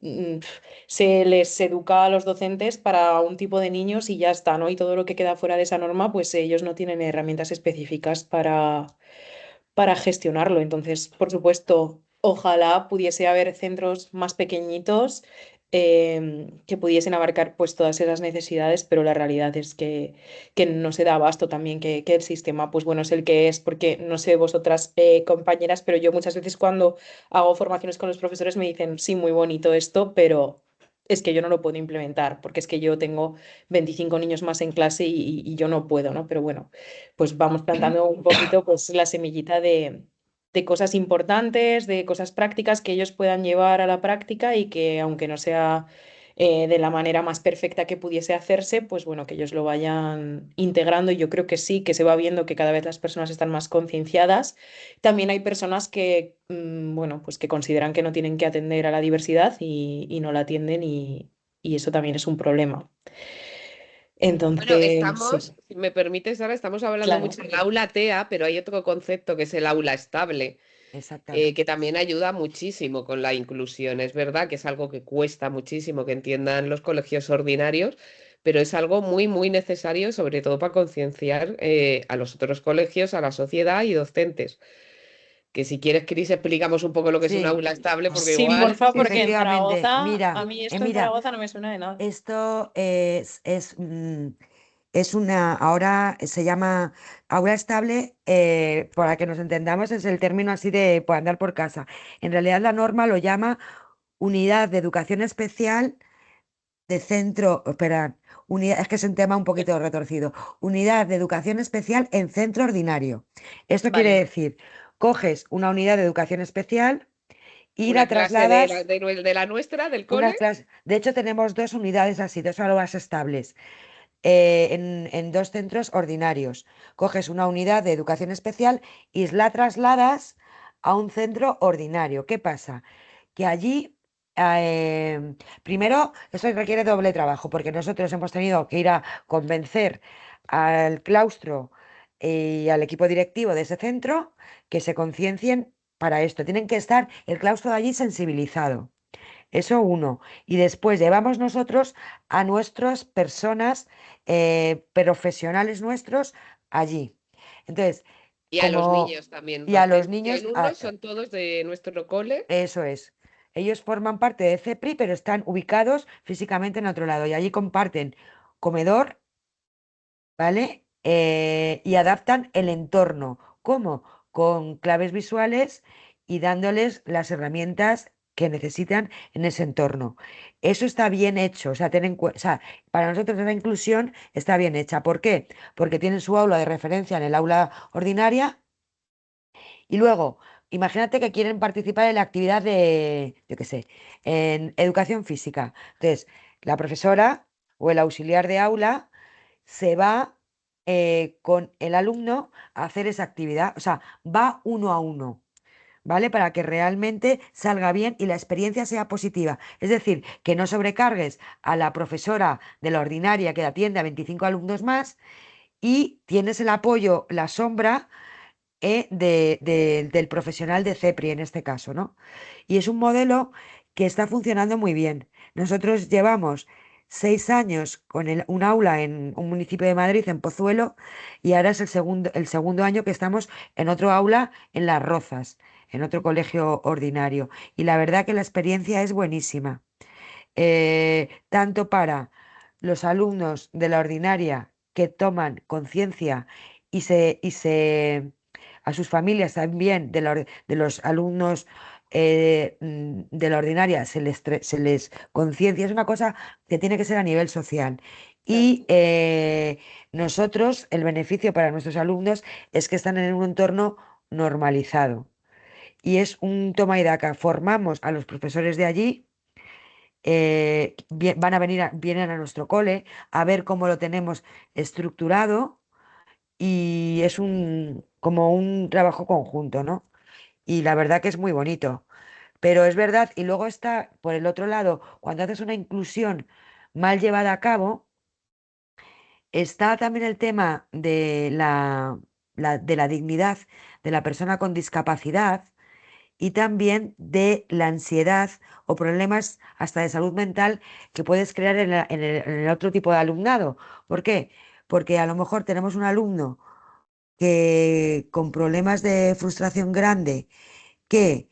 [SPEAKER 3] se les educa a los docentes para un tipo de niños y ya está, ¿no? Y todo lo que queda fuera de esa norma, pues ellos no tienen herramientas específicas para gestionarlo. Entonces, por supuesto, ojalá pudiese haber centros más pequeñitos que pudiesen abarcar pues todas esas necesidades, pero la realidad es que no se da abasto también, que el sistema pues bueno es el que es, porque no sé vosotras compañeras, pero yo muchas veces cuando hago formaciones con los profesores me dicen, sí, muy bonito esto, pero es que yo no lo puedo implementar, porque es que yo tengo 25 niños más en clase y yo no puedo, ¿no? Pero bueno, pues vamos plantando un poquito pues la semillita de cosas importantes, de cosas prácticas que ellos puedan llevar a la práctica y que aunque no sea de la manera más perfecta que pudiese hacerse, pues bueno, que ellos lo vayan integrando y yo creo que sí, que se va viendo que cada vez las personas están más concienciadas. También hay personas que, bueno, pues que consideran que no tienen que atender a la diversidad y no la atienden y eso también es un problema.
[SPEAKER 5] Bueno,
[SPEAKER 3] Entonces, sí,
[SPEAKER 5] estamos, si me permites, ahora estamos hablando
[SPEAKER 3] claro.
[SPEAKER 5] mucho del aula TEA, pero hay otro concepto que es el aula estable, que
[SPEAKER 4] Exactamente.
[SPEAKER 5] también ayuda muchísimo con la inclusión. Es verdad que es algo que cuesta muchísimo que entiendan los colegios ordinarios, pero es algo muy, muy necesario, sobre todo para concienciar a los otros colegios, a la sociedad y docentes. Que si quieres, Cris, explicamos un poco lo que es un
[SPEAKER 4] Sí,
[SPEAKER 5] aula estable, porque
[SPEAKER 3] Sí,
[SPEAKER 5] igual...
[SPEAKER 3] porfa, porque en
[SPEAKER 4] efectivamente.
[SPEAKER 3] Zaragoza, a
[SPEAKER 4] Mira,
[SPEAKER 3] mí esto en
[SPEAKER 4] mira,
[SPEAKER 3] Zaragoza no me suena de nada.
[SPEAKER 4] esto es una, ahora se llama aula estable, para que nos entendamos, es el término así de por andar por casa. En realidad la norma lo llama unidad de educación especial de centro, espera, unidad, es que es un tema un poquito retorcido. Unidad de educación especial en centro ordinario. Esto quiere
[SPEAKER 5] Vale,
[SPEAKER 4] decir, coges una unidad de educación especial y la
[SPEAKER 5] una clase
[SPEAKER 4] trasladas.
[SPEAKER 5] de la nuestra, del
[SPEAKER 4] Una
[SPEAKER 5] cole.
[SPEAKER 4] clase, de hecho, tenemos dos unidades así, dos aulas estables, en dos centros ordinarios. Coges una unidad de educación especial y la trasladas a un centro ordinario. ¿Qué pasa? Que allí, primero, eso requiere doble trabajo, porque nosotros hemos tenido que ir a convencer al claustro y al equipo directivo de ese centro que se conciencien para esto. Tienen que estar el claustro de allí sensibilizado. Eso uno. Y después llevamos nosotros a nuestras personas, profesionales nuestros allí. Entonces,
[SPEAKER 5] Y a los
[SPEAKER 4] como,
[SPEAKER 5] niños también,
[SPEAKER 4] y a los
[SPEAKER 5] docentes y
[SPEAKER 4] niños,
[SPEAKER 5] alumnos son todos de nuestro cole.
[SPEAKER 4] eso es. Ellos forman parte de CEPRI, pero están ubicados físicamente en otro lado. Y allí comparten comedor, ¿vale? Y adaptan el entorno. ¿Cómo? Con claves visuales y dándoles las herramientas que necesitan en ese entorno. Eso está bien hecho, o sea, o sea, para nosotros la inclusión está bien hecha. ¿Por qué? Porque tienen su aula de referencia en el aula ordinaria y luego, imagínate que quieren participar en la actividad de, yo qué sé, en educación física. Entonces, la profesora o el auxiliar de aula se va, con el alumno a hacer esa actividad, o sea, va uno a uno, ¿vale? Para que realmente salga bien y la experiencia sea positiva. Es decir, que no sobrecargues a la profesora de la ordinaria que atiende a 25 alumnos más y tienes el apoyo, la sombra, del profesional de CEPRI en este caso, ¿no? Y es un modelo que está funcionando muy bien. Nosotros llevamos 6 años con un aula en un municipio de Madrid, en Pozuelo, y ahora es el segundo año que estamos en otro aula en Las Rozas, en otro colegio ordinario. Y la verdad que la experiencia es buenísima, tanto para los alumnos de la ordinaria que toman conciencia a sus familias también de los alumnos, de la ordinaria se les conciencia, es una cosa que tiene que ser a nivel social.
[SPEAKER 5] Claro.
[SPEAKER 4] Y nosotros, el beneficio para nuestros alumnos es que están en un entorno normalizado. Y es un toma y daca. Formamos a los profesores de allí, van a venir, vienen a nuestro cole a ver cómo lo tenemos estructurado y es como un trabajo conjunto, ¿no? Y la verdad que es muy bonito. Pero es verdad, y luego está, por el otro lado, cuando haces una inclusión mal llevada a cabo, está también el tema de de la dignidad de la persona con discapacidad y también de la ansiedad o problemas hasta de salud mental que puedes crear en el otro tipo de alumnado. ¿Por qué? Porque a lo mejor tenemos un alumno que con problemas de frustración grande, que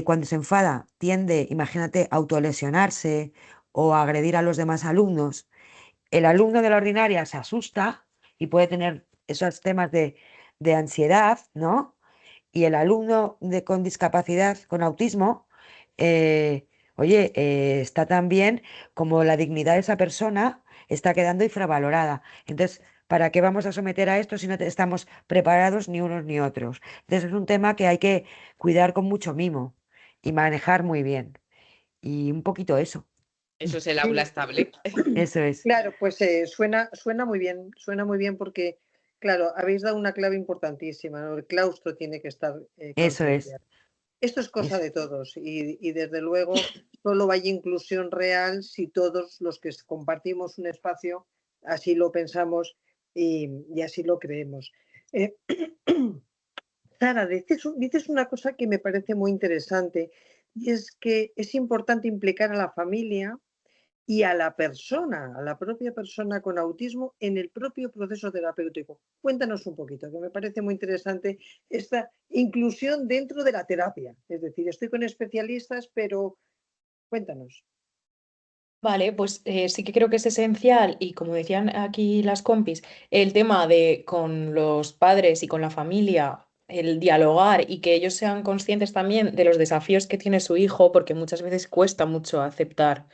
[SPEAKER 4] cuando se enfada tiende, imagínate, a autolesionarse o a agredir a los demás alumnos. El alumno de la ordinaria se asusta y puede tener esos temas de ansiedad, ¿no? Y el alumno con discapacidad, con autismo, eh, oye, está también como la dignidad de esa persona está quedando infravalorada. Entonces, ¿para qué vamos a someter a esto si no estamos preparados ni unos ni otros? Entonces, es un tema que hay que cuidar con mucho mimo y manejar muy bien. Y un poquito eso.
[SPEAKER 5] Eso es el aula
[SPEAKER 1] Sí,
[SPEAKER 5] estable.
[SPEAKER 4] Eso es.
[SPEAKER 1] claro, pues suena muy bien porque, claro, habéis dado una clave importantísima, ¿no? El claustro tiene que estar
[SPEAKER 4] Eso es.
[SPEAKER 1] concienciado. Esto es cosa
[SPEAKER 4] Es,
[SPEAKER 1] de todos y desde luego solo hay inclusión real si todos los que compartimos un espacio así lo pensamos y así lo creemos. Eh, Sara, dices una cosa que me parece muy interesante y es que es importante implicar a la familia y a la persona, a la propia persona con autismo en el propio proceso terapéutico. Cuéntanos un poquito, que me parece muy interesante esta inclusión dentro de la terapia. Es decir, estoy con especialistas, pero cuéntanos.
[SPEAKER 3] Vale, pues sí que creo que es esencial y como decían aquí las compis, el tema de con los padres y con la familia, el dialogar y que ellos sean conscientes también de los desafíos que tiene su hijo, porque muchas veces cuesta mucho aceptar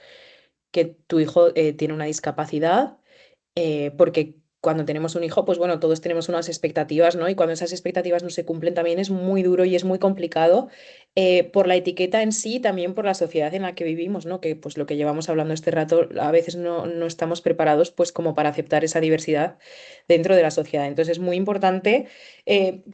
[SPEAKER 3] que tu hijo tiene una discapacidad porque cuando tenemos un hijo, pues bueno, todos tenemos unas expectativas, ¿no? Y cuando esas expectativas no se cumplen también es muy duro y es muy complicado por la etiqueta en sí, también por la sociedad en la que vivimos, ¿no? Que pues lo que llevamos hablando este rato, a veces no estamos preparados pues como para aceptar esa diversidad dentro de la sociedad. Entonces es muy importante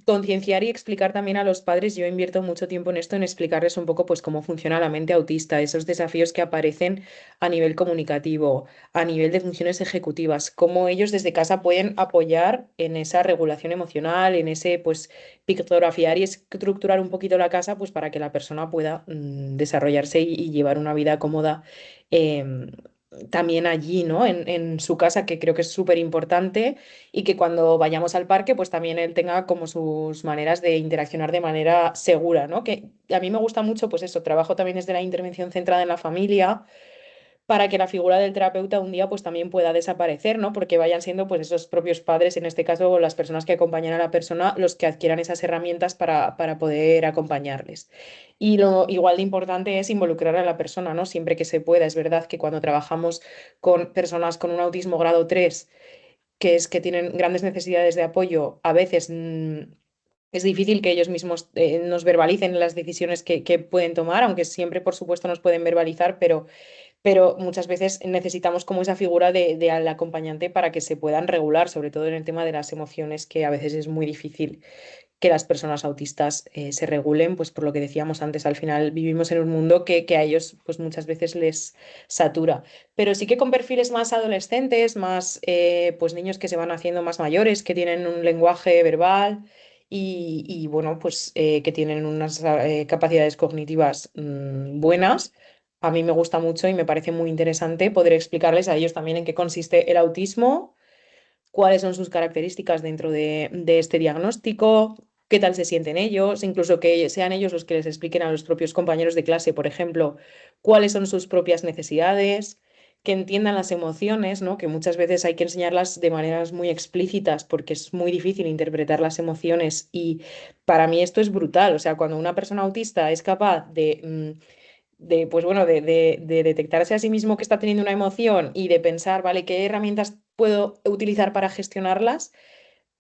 [SPEAKER 3] concienciar y explicar también a los padres, yo invierto mucho tiempo en esto, en explicarles un poco pues cómo funciona la mente autista, esos desafíos que aparecen a nivel comunicativo a nivel de funciones ejecutivas, cómo ellos desde casa pueden apoyar en esa regulación emocional, en ese pues pictografiar y estructurar un poquito la casa pues para que la persona pueda desarrollarse y llevar una vida cómoda también allí, ¿no? En su casa, que creo que es súper importante y que cuando vayamos al parque pues también él tenga como sus maneras de interaccionar de manera segura, ¿no? Que a mí me gusta mucho pues eso, trabajo también desde la intervención centrada en la familia para que la figura del terapeuta un día pues también pueda desaparecer, ¿no? Porque vayan siendo pues esos propios padres, en este caso las personas que acompañan a la persona, los que adquieran esas herramientas para poder acompañarles. Y lo igual de importante es involucrar a la persona, ¿no? Siempre que se pueda. Es verdad que cuando trabajamos con personas con un autismo grado 3 que es que tienen grandes necesidades de apoyo, a veces es difícil que ellos mismos nos verbalicen las decisiones que pueden tomar, aunque siempre, por supuesto, nos pueden verbalizar, pero muchas veces necesitamos como esa figura de al acompañante para que se puedan regular, sobre todo en el tema de las emociones, que a veces es muy difícil que las personas autistas se regulen, pues por lo que decíamos antes, al final vivimos en un mundo que a ellos pues muchas veces les satura. Pero sí que con perfiles más adolescentes, más pues niños que se van haciendo más mayores, que tienen un lenguaje verbal. Y, bueno, pues que tienen unas capacidades cognitivas buenas, a mí me gusta mucho y me parece muy interesante poder explicarles a ellos también en qué consiste el autismo, cuáles son sus características dentro de este diagnóstico, qué tal se sienten ellos, incluso que sean ellos los que les expliquen a los propios compañeros de clase, por ejemplo, cuáles son sus propias necesidades, que entiendan las emociones, ¿no? Que muchas veces hay que enseñarlas de maneras muy explícitas porque es muy difícil interpretar las emociones y para mí esto es brutal, o sea, cuando una persona autista es capaz pues bueno, de detectarse a sí mismo que está teniendo una emoción y de pensar, vale, ¿qué herramientas puedo utilizar para gestionarlas?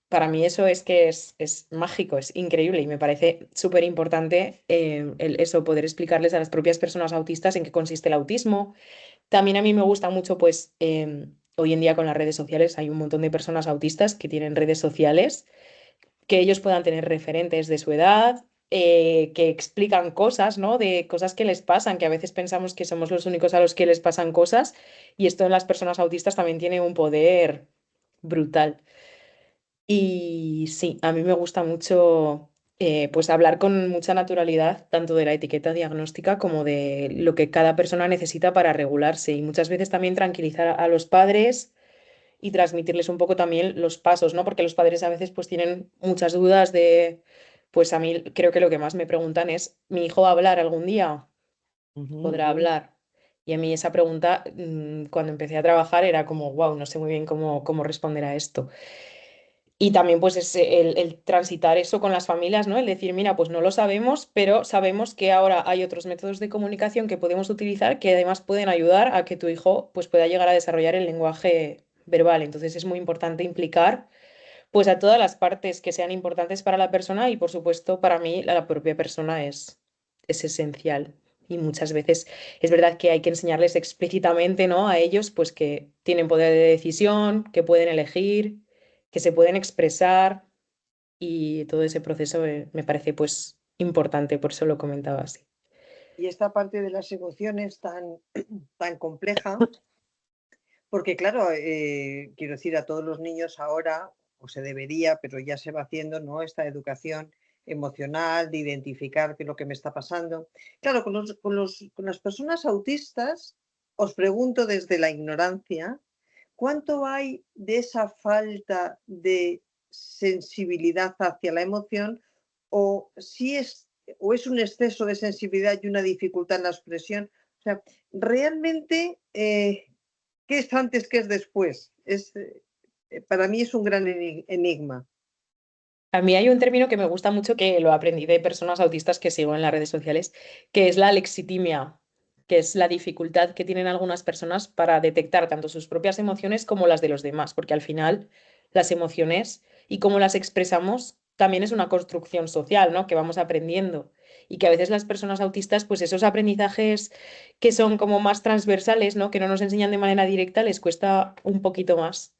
[SPEAKER 3] Para mí eso es que es mágico, es increíble y me parece súper importante eso, poder explicarles a las propias personas autistas en qué consiste el autismo. También a mí me gusta mucho, pues, hoy en día con las redes sociales hay un montón de personas autistas que tienen redes sociales que ellos puedan tener referentes de su edad, que explican cosas, ¿no? De cosas que les pasan, que a veces pensamos que somos los únicos a los que les pasan cosas, y esto en las personas autistas también tiene un poder brutal. Y sí, a mí me gusta mucho pues hablar con mucha naturalidad, tanto de la etiqueta diagnóstica como de lo que cada persona necesita para regularse, y muchas veces también tranquilizar a los padres y transmitirles un poco también los pasos, ¿no? Porque los padres a veces pues tienen muchas dudas de, pues a mí creo que lo que más me preguntan es, ¿mi hijo va a hablar algún día?
[SPEAKER 4] Ujú.
[SPEAKER 3] ¿Podrá hablar? Y a mí esa pregunta, cuando empecé a trabajar, era como, wow, no sé muy bien cómo responder a esto. Y también pues es el transitar eso con las familias, ¿no? El decir, mira, pues no lo sabemos, pero sabemos que ahora hay otros métodos de comunicación que podemos utilizar que además pueden ayudar a que tu hijo pues pueda llegar a desarrollar el lenguaje verbal. Entonces es muy importante implicar pues a todas las partes que sean importantes para la persona, y por supuesto para mí la propia persona es esencial. Y muchas veces es verdad que hay que enseñarles explícitamente, ¿no? A ellos pues que tienen poder de decisión, que pueden elegir, que se pueden expresar, y todo ese proceso me parece pues importante, por eso lo comentaba así.
[SPEAKER 1] Y esta parte de las emociones tan compleja, porque claro, quiero decir, a todos los niños ahora, o se debería, pero ya se va haciendo, ¿no? Esta educación emocional, de identificar qué es lo que me está pasando. Claro, con las personas autistas, os pregunto desde la ignorancia, ¿cuánto hay de esa falta de sensibilidad hacia la emoción, o si es, o es un exceso de sensibilidad y una dificultad en la expresión? O sea, realmente, ¿qué es antes, qué es después? Para mí es un gran enigma.
[SPEAKER 3] A mí hay un término que me gusta mucho, que lo aprendí de personas autistas que sigo en las redes sociales, que es la lexitimia, que es la dificultad que tienen algunas personas para detectar tanto sus propias emociones como las de los demás, porque al final las emociones y cómo las expresamos también es una construcción social, ¿no? Que vamos aprendiendo, y que a veces las personas autistas, pues esos aprendizajes que son como más transversales, ¿no? Que no nos enseñan de manera directa, les cuesta un poquito más.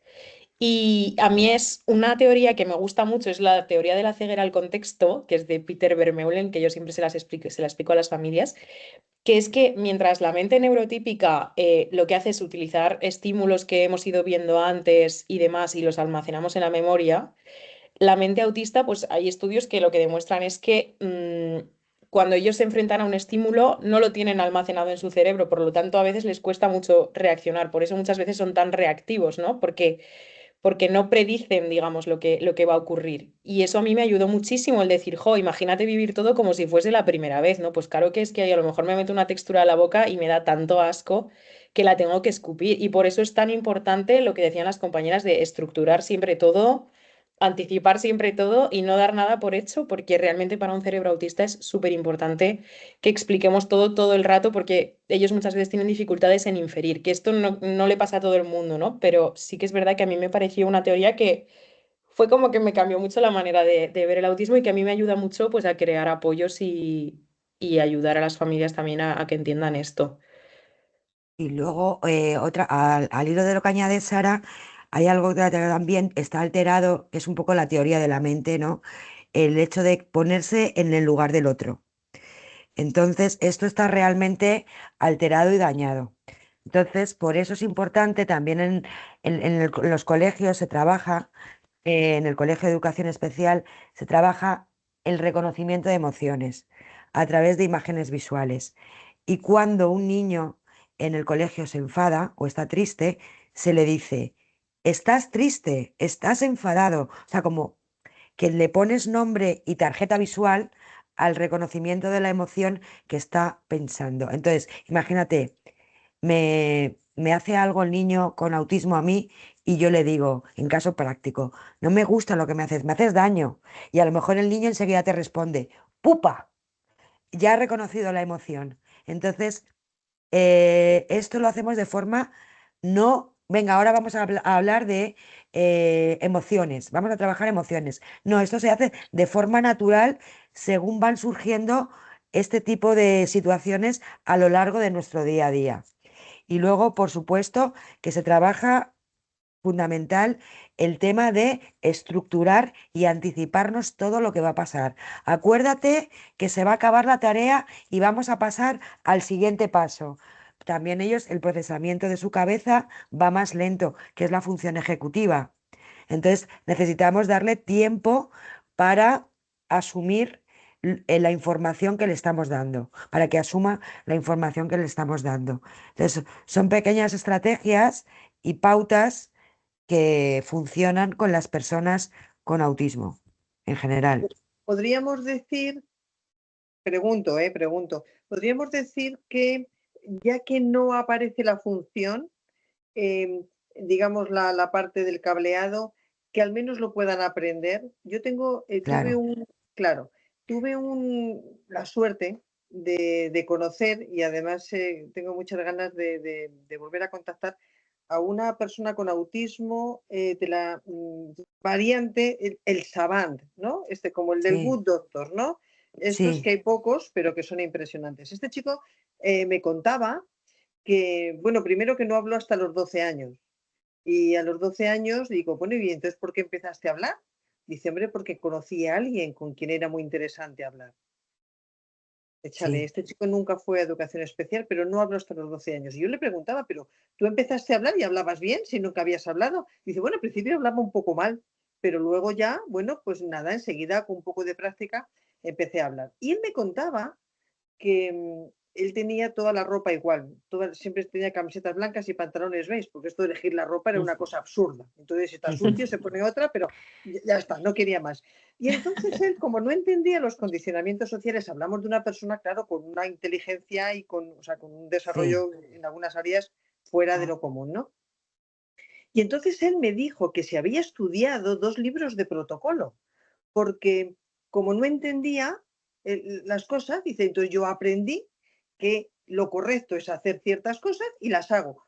[SPEAKER 3] Y a mí es una teoría que me gusta mucho, es la teoría de la ceguera al contexto, que es de Peter Vermeulen, que yo siempre se la explico a las familias, que es que mientras la mente neurotípica lo que hace es utilizar estímulos que hemos ido viendo antes y demás y los almacenamos en la memoria, la mente autista, pues hay estudios que lo que demuestran es que cuando ellos se enfrentan a un estímulo no lo tienen almacenado en su cerebro, por lo tanto a veces les cuesta mucho reaccionar, por eso muchas veces son tan reactivos, ¿no? Porque no predicen, digamos, lo que va a ocurrir. Y eso a mí me ayudó muchísimo, el decir, jo, imagínate vivir todo como si fuese la primera vez, ¿no? Pues claro que es que a lo mejor me meto una textura a la boca y me da tanto asco que la tengo que escupir. Y por eso es tan importante lo que decían las compañeras de estructurar siempre todo, anticipar siempre todo y no dar nada por hecho, porque realmente para un cerebro autista es súper importante que expliquemos todo el rato, porque ellos muchas veces tienen dificultades en inferir, que esto no le pasa a todo el mundo, ¿no? Pero sí que es verdad que a mí me pareció una teoría que fue como que me cambió mucho la manera de ver el autismo, y que a mí me ayuda mucho pues a crear apoyos y ayudar a las familias también a que entiendan esto.
[SPEAKER 4] Y luego, al hilo de lo que añade Sara, hay algo que también está alterado, que es un poco la teoría de la mente, ¿no? El hecho de ponerse en el lugar del otro. Entonces, esto está realmente alterado y dañado. Entonces, por eso es importante también en los colegios se trabaja, en el Colegio de Educación Especial, se trabaja el reconocimiento de emociones a través de imágenes visuales. Y cuando un niño en el colegio se enfada o está triste, se le dice, estás triste, estás enfadado. O sea, como que le pones nombre y tarjeta visual al reconocimiento de la emoción que está pensando. Entonces, imagínate, me hace algo el niño con autismo a mí y yo le digo, en caso práctico, no me gusta lo que me haces daño. Y a lo mejor el niño enseguida te responde, pupa, ya ha reconocido la emoción. Entonces, esto lo hacemos de forma no, venga, ahora vamos a hablar de emociones, vamos a trabajar emociones. No, esto se hace de forma natural según van surgiendo este tipo de situaciones a lo largo de nuestro día a día. Y luego, por supuesto, que se trabaja fundamental el tema de estructurar y anticiparnos todo lo que va a pasar. Acuérdate que se va a acabar la tarea y vamos a pasar al siguiente paso. También ellos, el procesamiento de su cabeza va más lento, que es la función ejecutiva. Entonces, necesitamos darle tiempo para asumir la información que le estamos dando, para que asuma la información que le estamos dando. Entonces, son pequeñas estrategias y pautas que funcionan con las personas con autismo en general.
[SPEAKER 1] Podríamos decir, pregunto, podríamos decir que ya que no aparece la función, digamos la parte del cableado, que al menos lo puedan aprender. Yo
[SPEAKER 4] Claro,
[SPEAKER 1] tuve la suerte de conocer y además tengo muchas ganas de volver a contactar a una persona con autismo de la variante, el Savant, ¿no? Como el del
[SPEAKER 4] sí,
[SPEAKER 1] Good Doctor, ¿no? Estos
[SPEAKER 4] sí,
[SPEAKER 1] que hay pocos, pero que son impresionantes. Este chico me contaba que, bueno, primero que no habló hasta los 12 años. Y a los 12 años digo, bueno, ¿y entonces por qué empezaste a hablar? Dice, hombre, porque conocí a alguien con quien era muy interesante hablar. Échale,
[SPEAKER 4] sí.
[SPEAKER 1] este chico nunca fue a educación especial, pero no habló hasta los 12 años. Y yo le preguntaba, pero ¿tú empezaste a hablar y hablabas bien si nunca habías hablado? Dice, bueno, al principio hablaba un poco mal, pero luego ya, bueno, pues nada, enseguida con un poco de práctica empecé a hablar. Y él me contaba que él tenía toda la ropa igual, siempre tenía camisetas blancas y pantalones beige, porque esto de elegir la ropa era una cosa absurda. Entonces, si está sucio, se pone otra, pero ya está, no quería más. Y entonces él, como no entendía los condicionamientos sociales, hablamos de una persona, claro, con una inteligencia y o sea, con un
[SPEAKER 4] Sí,
[SPEAKER 1] desarrollo en algunas áreas fuera de lo común, ¿no? Y entonces él me dijo que se había estudiado 2 libros de protocolo, porque como no entendía las cosas, dice, entonces yo aprendí que lo correcto es hacer ciertas cosas y las hago.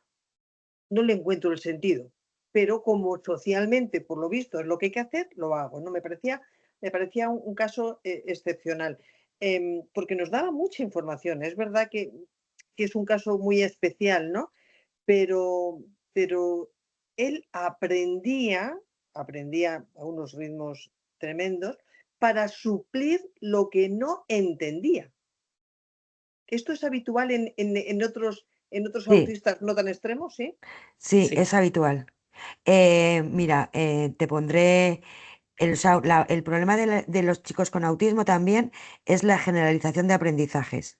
[SPEAKER 1] No le encuentro el sentido, pero como socialmente, por lo visto, es lo que hay que hacer, lo hago. ¿No? Me parecía un caso excepcional, porque nos daba mucha información. Es verdad que es un caso muy especial, ¿no? Pero él aprendía a unos ritmos tremendos para suplir lo que no entendía. ¿Esto es habitual en otros
[SPEAKER 4] sí,
[SPEAKER 1] autistas no tan extremos? ¿Sí?
[SPEAKER 4] sí,
[SPEAKER 5] Sí.
[SPEAKER 4] es habitual. Mira, te pondré el problema de los chicos con autismo también es la generalización de aprendizajes,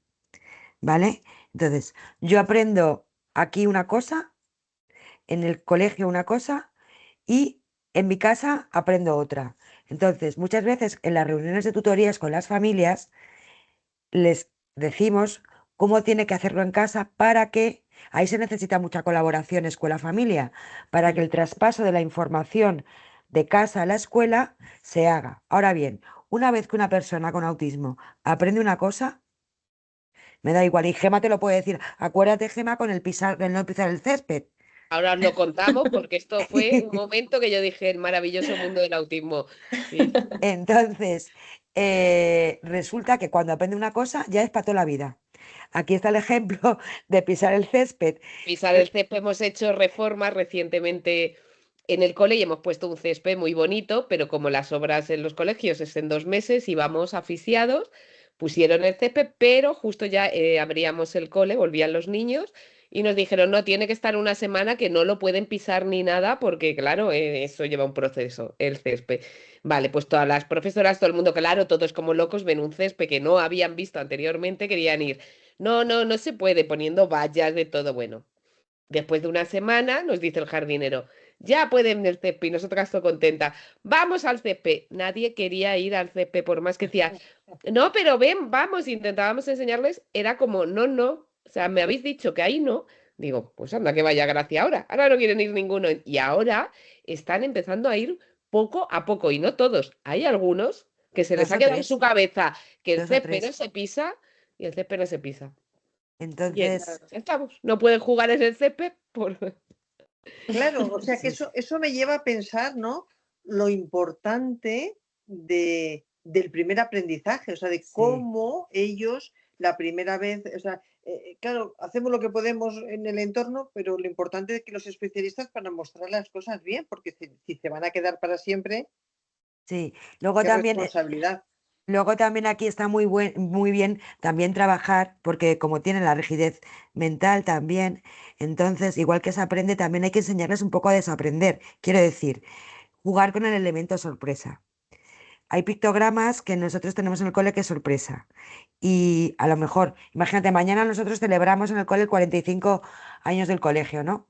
[SPEAKER 4] ¿vale? Entonces, yo aprendo aquí una cosa, en el colegio una cosa y en mi casa aprendo otra. Entonces, muchas veces en las reuniones de tutorías con las familias les decimos cómo tiene que hacerlo en casa para que, ahí se necesita mucha colaboración escuela-familia, para que el traspaso de la información de casa a la escuela se haga. Ahora bien, una vez que una persona con autismo aprende una cosa, me da igual, y Gema te lo puede decir, acuérdate, Gema, con el no pisar el césped.
[SPEAKER 5] Ahora os lo contamos porque esto fue un momento que yo dije el maravilloso mundo del autismo. Sí.
[SPEAKER 4] Entonces, resulta que cuando aprende una cosa ya es para toda la vida. Aquí está el ejemplo de pisar el césped.
[SPEAKER 5] Pisar el césped, hemos hecho reformas recientemente en el cole y hemos puesto un césped muy bonito, pero como las obras en los colegios es en 2 meses, íbamos asfixiados, pusieron el césped, pero justo ya abríamos el cole, volvían los niños y nos dijeron, no, tiene que estar una semana que no lo pueden pisar ni nada porque, claro, eso lleva un proceso, el césped. Vale, pues todas las profesoras, todo el mundo, claro, todos como locos ven un césped que no habían visto anteriormente, querían ir. No, no, no se puede, poniendo vallas de todo, bueno. Después de una semana nos dice el jardinero, ya pueden el césped y nosotras todo contenta. Vamos al césped. Nadie quería ir al césped por más que decía, no, pero ven, vamos, intentábamos enseñarles, era como, no, no, o sea, me habéis dicho que ahí no. Digo, pues anda, que vaya gracia ahora. Ahora no quieren ir ninguno. Y ahora están empezando a ir poco a poco, y no todos. Hay algunos que se les
[SPEAKER 4] Dos
[SPEAKER 5] ha
[SPEAKER 4] o
[SPEAKER 5] quedado en
[SPEAKER 4] tres,
[SPEAKER 5] su cabeza que el
[SPEAKER 4] dos o
[SPEAKER 5] césped no
[SPEAKER 4] tres.
[SPEAKER 5] se pisa y el césped no se pisa. Bien,
[SPEAKER 4] Entonces,
[SPEAKER 1] Claro.
[SPEAKER 5] ya estamos. No pueden jugar en el césped por...
[SPEAKER 1] Claro, o sea que
[SPEAKER 4] sí,
[SPEAKER 1] eso me lleva a pensar, ¿no? Lo importante del primer aprendizaje, o sea, de
[SPEAKER 4] sí,
[SPEAKER 1] cómo ellos la primera vez, o sea, claro, hacemos lo que podemos en el entorno, pero lo importante es que los especialistas van a mostrar las cosas bien, porque si se van a quedar para siempre,
[SPEAKER 4] Sí, luego
[SPEAKER 1] qué
[SPEAKER 4] también,
[SPEAKER 1] responsabilidad.
[SPEAKER 4] luego también aquí está muy bien también trabajar, porque como tienen la rigidez mental también, entonces, igual que se aprende, también hay que enseñarles un poco a desaprender. Quiero decir, jugar con el elemento sorpresa. Hay pictogramas que nosotros tenemos en el cole que es sorpresa. Y a lo mejor, imagínate, mañana nosotros celebramos en el cole 45 años del colegio, ¿no?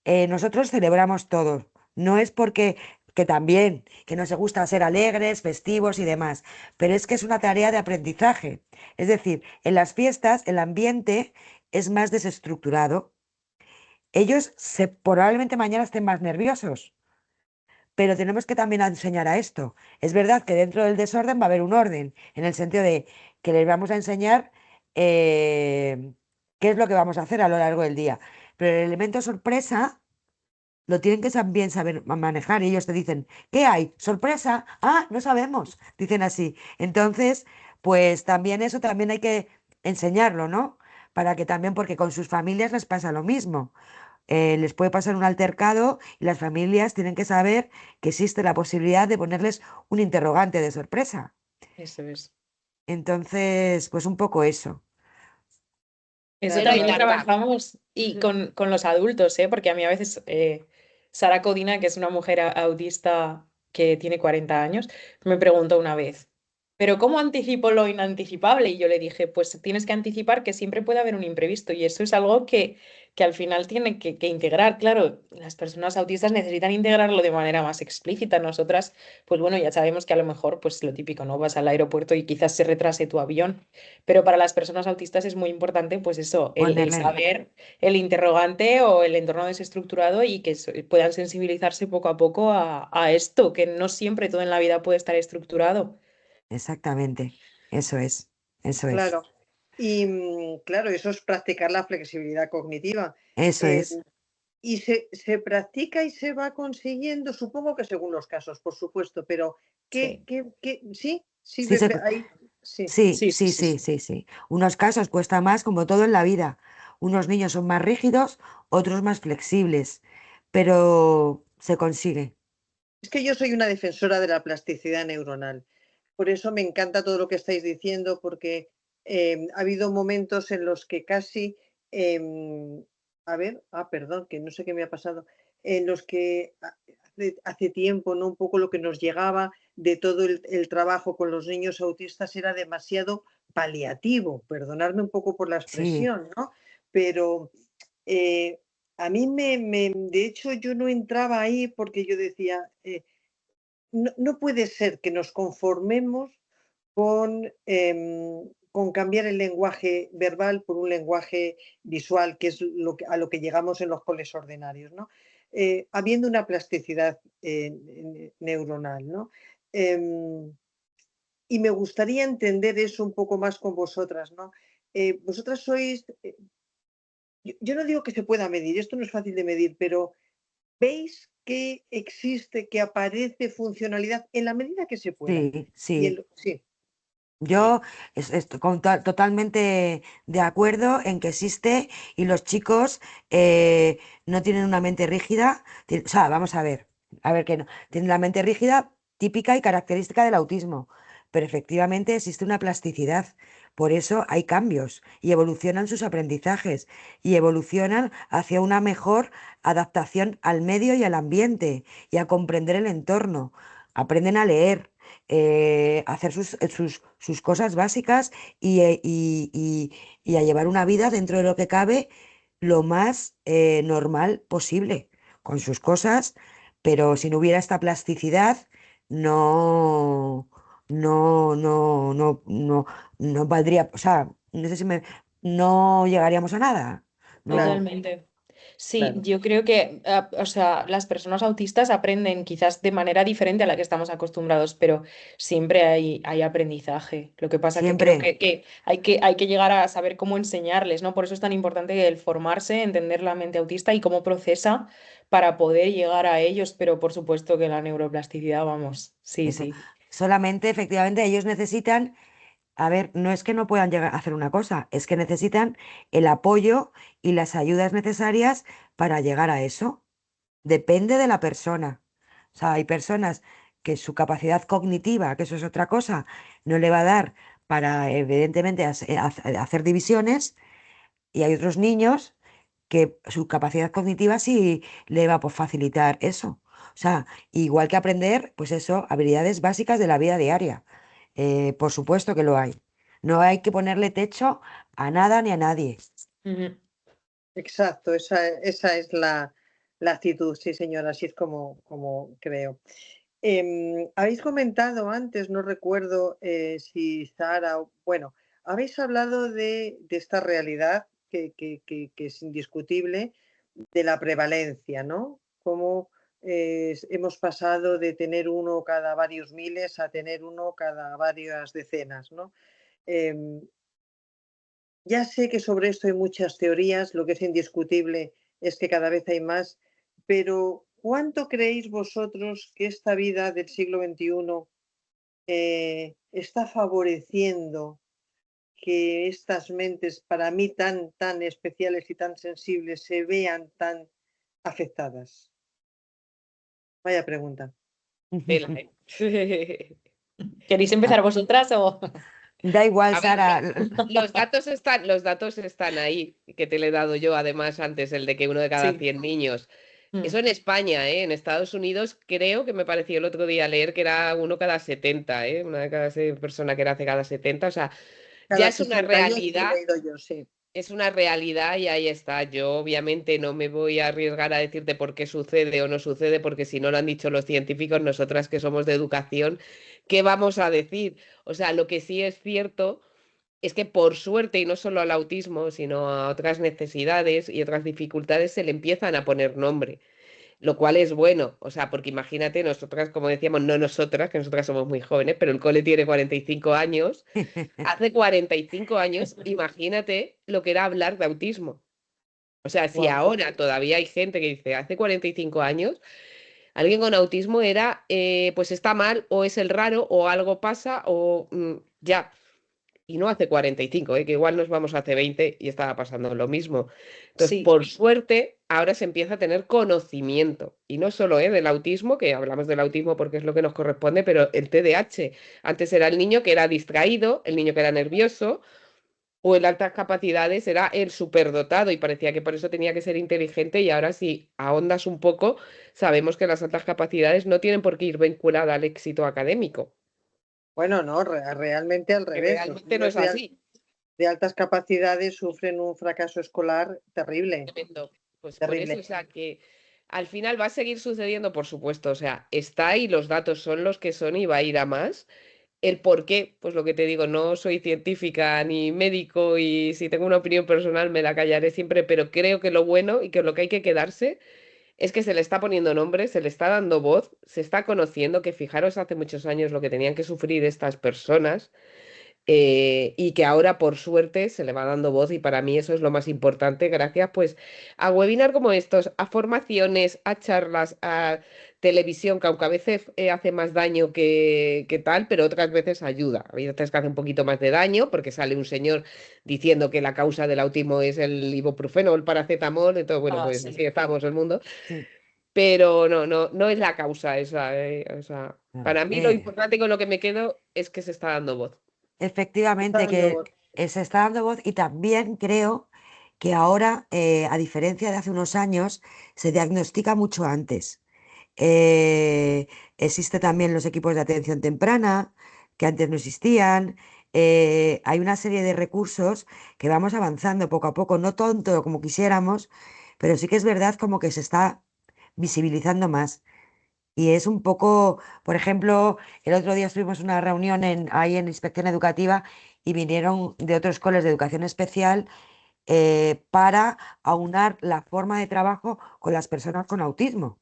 [SPEAKER 4] Nosotros celebramos todo. No es porque, que también, que nos gusta ser alegres, festivos y demás, pero es que es una tarea de aprendizaje. Es decir, en las fiestas el ambiente es más desestructurado. Ellos probablemente mañana estén más nerviosos, pero tenemos que también enseñar a esto. Es verdad que dentro del desorden va a haber un orden, en el sentido de que les vamos a enseñar qué es lo que vamos a hacer a lo largo del día. Pero el elemento sorpresa lo tienen que también saber manejar. Y ellos te dicen, ¿qué hay? ¿Sorpresa? Ah, no sabemos. Dicen así. Entonces, pues también eso también hay que enseñarlo, ¿no? Para que también, porque con sus familias les pasa lo mismo. Les puede pasar un altercado y las familias tienen que saber que existe la posibilidad de ponerles un interrogante de sorpresa.
[SPEAKER 3] Eso es.
[SPEAKER 4] Entonces, pues un poco eso.
[SPEAKER 3] Eso
[SPEAKER 5] Bueno,
[SPEAKER 3] también lo
[SPEAKER 5] Marta.
[SPEAKER 3] trabajamos y con los adultos, ¿eh? Porque a mí a veces Sara Codina, que es una mujer autista que tiene 40 años, me preguntó una vez, ¿pero cómo anticipo lo inanticipable? Y yo le dije, pues tienes que anticipar que siempre puede haber un imprevisto y eso es algo que al final tiene que integrar. Claro, las personas autistas necesitan integrarlo de manera más explícita. Nosotras, pues bueno, ya sabemos que a lo mejor, pues lo típico, ¿no? Vas al aeropuerto y quizás se retrase tu avión. Pero para las personas autistas es muy importante, pues eso, el
[SPEAKER 4] Ponerle,
[SPEAKER 3] saber el interrogante o el entorno desestructurado y que puedan sensibilizarse poco a poco a esto, que no siempre todo en la vida puede estar estructurado.
[SPEAKER 4] exactamente. Eso es. Eso es.
[SPEAKER 1] Claro. Y claro, eso es practicar la flexibilidad cognitiva.
[SPEAKER 4] Eso
[SPEAKER 1] Eh,
[SPEAKER 4] es.
[SPEAKER 1] y se practica y se va consiguiendo, supongo que según los casos, por supuesto, pero
[SPEAKER 3] Sí,
[SPEAKER 1] sí, sí,
[SPEAKER 4] Sí,
[SPEAKER 1] ahí, sí,
[SPEAKER 4] sí,
[SPEAKER 3] sí, sí,
[SPEAKER 4] sí,
[SPEAKER 3] sí,
[SPEAKER 4] sí,
[SPEAKER 3] sí.
[SPEAKER 4] sí, sí. Unos casos cuesta más, como todo en la vida. Unos niños son más rígidos, otros más flexibles, pero se consigue.
[SPEAKER 1] es que yo soy una defensora de la plasticidad neuronal. Por eso me encanta todo lo que estáis diciendo, porque ha habido momentos en los que casi, a ver, perdón, que no sé qué me ha pasado, en los que hace tiempo, ¿no? Un poco lo que nos llegaba de todo el trabajo con los niños autistas era demasiado paliativo, perdonadme un poco por la
[SPEAKER 4] Sí,
[SPEAKER 1] expresión, ¿no? Pero eh, a mí de hecho, yo no entraba ahí porque yo decía, no puede ser que nos conformemos con cambiar el lenguaje verbal por un lenguaje visual, que es a lo que llegamos en los coles ordinarios, ¿no? Habiendo una plasticidad neuronal, ¿no? Em, y me gustaría entender eso un poco más con vosotras, ¿no? Vosotras sois, yo no digo que se pueda medir, esto no es fácil de medir, pero ¿veis que existe, que aparece funcionalidad en la medida que se pueda?
[SPEAKER 4] sí, sí.
[SPEAKER 1] Sí,
[SPEAKER 4] Yo estoy totalmente de acuerdo en que existe y los chicos no tienen una mente rígida. O sea, vamos a ver que no. Tienen la mente rígida típica y característica del autismo, pero efectivamente existe una plasticidad. Por eso hay cambios y evolucionan sus aprendizajes y evolucionan hacia una mejor adaptación al medio y al ambiente y a comprender el entorno. Aprenden a leer, hacer sus cosas básicas y a llevar una vida dentro de lo que cabe lo más normal posible, con sus cosas, pero si no hubiera esta plasticidad, no, no, no valdría, o sea, no sé si no llegaríamos a nada.
[SPEAKER 1] claro,
[SPEAKER 4] No,
[SPEAKER 3] Totalmente. Sí,
[SPEAKER 1] claro.
[SPEAKER 3] yo creo que, o sea, las personas autistas aprenden quizás de manera diferente a la que estamos acostumbrados, pero siempre hay aprendizaje. Lo que pasa que creo
[SPEAKER 4] siempre,
[SPEAKER 3] que hay que llegar a saber cómo enseñarles, ¿no? Por eso es tan importante el formarse, entender la mente autista y cómo procesa para poder llegar a ellos, pero por supuesto que la neuroplasticidad, vamos, sí,
[SPEAKER 4] eso.
[SPEAKER 3] sí.
[SPEAKER 4] Solamente, efectivamente, ellos necesitan A ver, no es que no puedan llegar a hacer una cosa, es que necesitan el apoyo y las ayudas necesarias para llegar a eso. Depende de la persona. O sea, hay personas que su capacidad cognitiva, que eso es otra cosa, no le va a dar para, evidentemente, hacer divisiones, y hay otros niños que su capacidad cognitiva sí le va a facilitar eso. O sea, igual que aprender, pues eso, habilidades básicas de la vida diaria. Por supuesto que lo hay. No hay que ponerle techo a nada ni a nadie.
[SPEAKER 3] Ujú.
[SPEAKER 1] Exacto, esa es la actitud, sí, señora, así es como creo. Habéis comentado antes, no recuerdo si Sara, bueno, habéis hablado de esta realidad que es indiscutible, de la prevalencia, ¿no? Cómo hemos pasado de tener uno cada varios miles a tener uno cada varias decenas, ¿no? Em, ya sé que sobre esto hay muchas teorías, lo que es indiscutible es que cada vez hay más, pero ¿cuánto creéis vosotros que esta vida del siglo XXI está favoreciendo que estas mentes para mí tan especiales y tan sensibles se vean tan afectadas? Vaya pregunta.
[SPEAKER 5] Tela, ¿eh?
[SPEAKER 3] ¿Queréis
[SPEAKER 4] Ah,
[SPEAKER 3] empezar vosotras o...?
[SPEAKER 4] da igual,
[SPEAKER 5] A ver,
[SPEAKER 4] Sara.
[SPEAKER 5] los datos están ahí, que te le he dado yo además antes, el de que uno de cada
[SPEAKER 3] Sí.
[SPEAKER 5] 100 niños.
[SPEAKER 3] Mm.
[SPEAKER 5] Eso en España, ¿eh? En Estados Unidos creo que me pareció el otro día leer que era uno cada 70, ¿eh? Una de cada persona que era hace cada 70. O sea, ya
[SPEAKER 1] Cada
[SPEAKER 5] es una
[SPEAKER 1] 68 he
[SPEAKER 5] realidad,
[SPEAKER 1] leído yo, sí.
[SPEAKER 5] es una realidad y ahí está. Yo obviamente no me voy a arriesgar a decirte por qué sucede o no sucede, porque si no lo han dicho los científicos, nosotras que somos de educación, ¿qué vamos a decir? O sea, lo que sí es cierto es que por suerte, y no solo al autismo, sino a otras necesidades y otras dificultades, se le empiezan a poner nombre, lo cual es bueno. O sea, porque imagínate, nosotras, como decíamos, no nosotras, que nosotras somos muy jóvenes, pero el cole tiene 45 años. Hace 45 años, imagínate lo que era hablar de autismo. O sea, si
[SPEAKER 1] Guau.
[SPEAKER 5] ahora todavía hay gente que dice, hace 45 años, alguien con autismo era, pues está mal, o es el raro, o algo pasa, o ya. Y no hace 45, que igual nos vamos hace 20 y estaba pasando lo mismo. Entonces,
[SPEAKER 3] Sí.
[SPEAKER 5] por suerte, ahora se empieza a tener conocimiento. Y no solo del autismo, que hablamos del autismo porque es lo que nos corresponde, pero el TDAH. Antes era el niño que era distraído, el niño que era nervioso, o el altas capacidades era el superdotado y parecía que por eso tenía que ser inteligente. Y ahora si ahondas un poco, sabemos que las altas capacidades no tienen por qué ir vinculadas al éxito académico,
[SPEAKER 1] Bueno, no, realmente al
[SPEAKER 5] que
[SPEAKER 1] revés. Los
[SPEAKER 5] realmente no
[SPEAKER 1] niños
[SPEAKER 5] es así.
[SPEAKER 1] de altas capacidades sufren un fracaso escolar terrible,
[SPEAKER 5] Tremendo. Pues por eso, o
[SPEAKER 1] terrible.
[SPEAKER 5] sea, que al final va a seguir sucediendo, por supuesto, o sea, está ahí, los datos son los que son y va a ir a más. El por qué, pues lo que te digo, no soy científica ni médico y si tengo una opinión personal me la callaré siempre, pero creo que lo bueno y que lo que hay que quedarse es que se le está poniendo nombre, se le está dando voz, se está conociendo, que fijaros hace muchos años lo que tenían que sufrir estas personas, y que ahora por suerte se le va dando voz y para mí eso es lo más importante, gracias pues a webinar como estos, a formaciones, a charlas, a televisión, que aunque a veces hace más daño que tal, pero otras veces ayuda. A veces que hace un poquito más de daño porque sale un señor diciendo que la causa del autismo es el ibuprofeno o el paracetamol, entonces bueno,
[SPEAKER 3] Ah,
[SPEAKER 5] pues
[SPEAKER 3] sí.
[SPEAKER 5] así estamos el mundo,
[SPEAKER 4] Sí,
[SPEAKER 5] pero no es la causa esa, o sea,
[SPEAKER 4] claro.
[SPEAKER 5] para mí lo importante con lo que me quedo es que se está dando voz.
[SPEAKER 1] Está
[SPEAKER 4] Efectivamente,
[SPEAKER 1] dando
[SPEAKER 4] que
[SPEAKER 1] voz.
[SPEAKER 4] se está dando voz, y también creo que ahora, a diferencia de hace unos años, se diagnostica mucho antes. Existe también los equipos de atención temprana, que antes no existían. Hay una serie de recursos que vamos avanzando poco a poco, no tanto como quisiéramos, pero sí que es verdad como que se está visibilizando más. Y es un poco, por ejemplo, el otro día estuvimos en una reunión ahí en Inspección Educativa y vinieron de otros coles de educación especial, para aunar la forma de trabajo con las personas con autismo.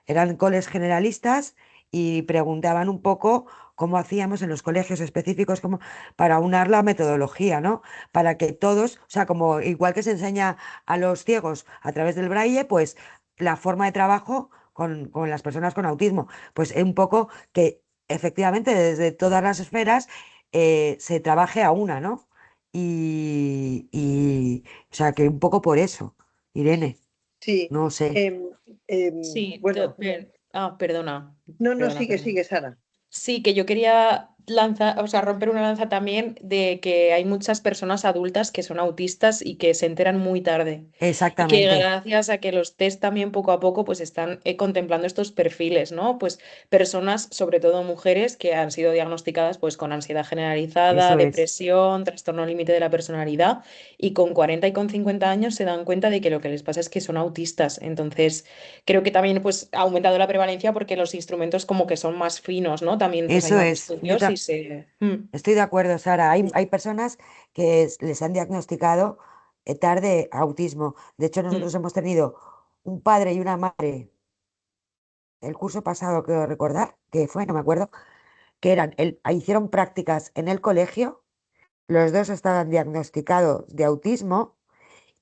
[SPEAKER 4] Eran coles generalistas y preguntaban un poco cómo hacíamos en los colegios específicos como para aunar la metodología, ¿no? Para que todos, o sea, como igual que se enseña a los ciegos a través del braille, pues la forma de trabajo con las personas con autismo, pues un poco que efectivamente desde todas las esferas se trabaje a una, ¿no? O sea, que un poco por eso, Irene,
[SPEAKER 1] Sí.
[SPEAKER 4] no sé.
[SPEAKER 3] Sí,
[SPEAKER 1] Bueno,
[SPEAKER 3] perdona,
[SPEAKER 1] no,
[SPEAKER 3] perdona,
[SPEAKER 1] sigue,
[SPEAKER 3] perdona.
[SPEAKER 1] sigue, Sara.
[SPEAKER 3] Sí, que yo quería lanzar, o sea, romper una lanza también de que hay muchas personas adultas que son autistas y que se enteran muy tarde. Y que
[SPEAKER 4] Exactamente,
[SPEAKER 3] gracias a que los test también poco a poco pues están contemplando estos perfiles, ¿no? Pues personas, sobre todo mujeres, que han sido diagnosticadas pues con ansiedad generalizada,
[SPEAKER 4] eso es.
[SPEAKER 3] depresión, trastorno límite de la personalidad y con 40 y con 50 años se dan cuenta de que lo que les pasa es que son autistas. Entonces, creo que también pues ha aumentado la prevalencia porque los instrumentos como que son más finos, ¿no? También pues hay
[SPEAKER 4] Eso
[SPEAKER 3] más
[SPEAKER 4] es.
[SPEAKER 3] estudios y se...
[SPEAKER 4] Estoy de acuerdo, Sara. Hay personas que les han diagnosticado tarde autismo. De hecho,
[SPEAKER 3] Mm,
[SPEAKER 4] nosotros hemos tenido un padre y una madre el curso pasado, creo recordar, que fue, no me acuerdo, que hicieron prácticas en el colegio, los dos estaban diagnosticados de autismo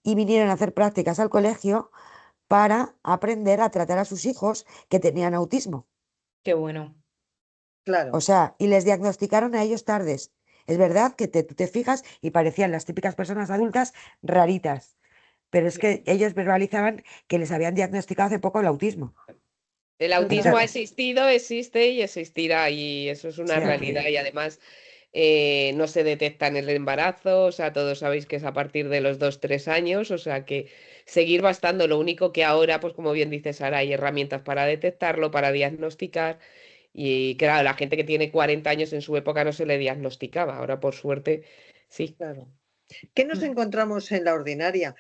[SPEAKER 4] y vinieron a hacer prácticas al colegio para aprender a tratar a sus hijos que tenían autismo.
[SPEAKER 3] qué bueno.
[SPEAKER 4] O
[SPEAKER 1] Claro,
[SPEAKER 4] sea, y les diagnosticaron a ellos tardes. Es verdad que tú te fijas y parecían las típicas personas adultas raritas, pero es que ellos verbalizaban que les habían diagnosticado hace poco el autismo.
[SPEAKER 5] El
[SPEAKER 1] no,
[SPEAKER 4] Y
[SPEAKER 5] autismo ha
[SPEAKER 1] claro,
[SPEAKER 5] existido, existe y existirá, y eso es
[SPEAKER 4] o
[SPEAKER 5] una
[SPEAKER 4] sea
[SPEAKER 5] realidad.
[SPEAKER 4] que
[SPEAKER 5] Y además no se detecta en el embarazo, o sea, todos sabéis que es a partir de los 2, 3 años, o sea que seguir bastando. Lo único que ahora, pues como bien dice Sara, hay herramientas para detectarlo, para diagnosticar. Y claro, la gente que tiene 40 años en su época no se le diagnosticaba, ahora por suerte sí.
[SPEAKER 1] claro. ¿Qué nos
[SPEAKER 3] Mm,
[SPEAKER 1] encontramos en la ordinaria?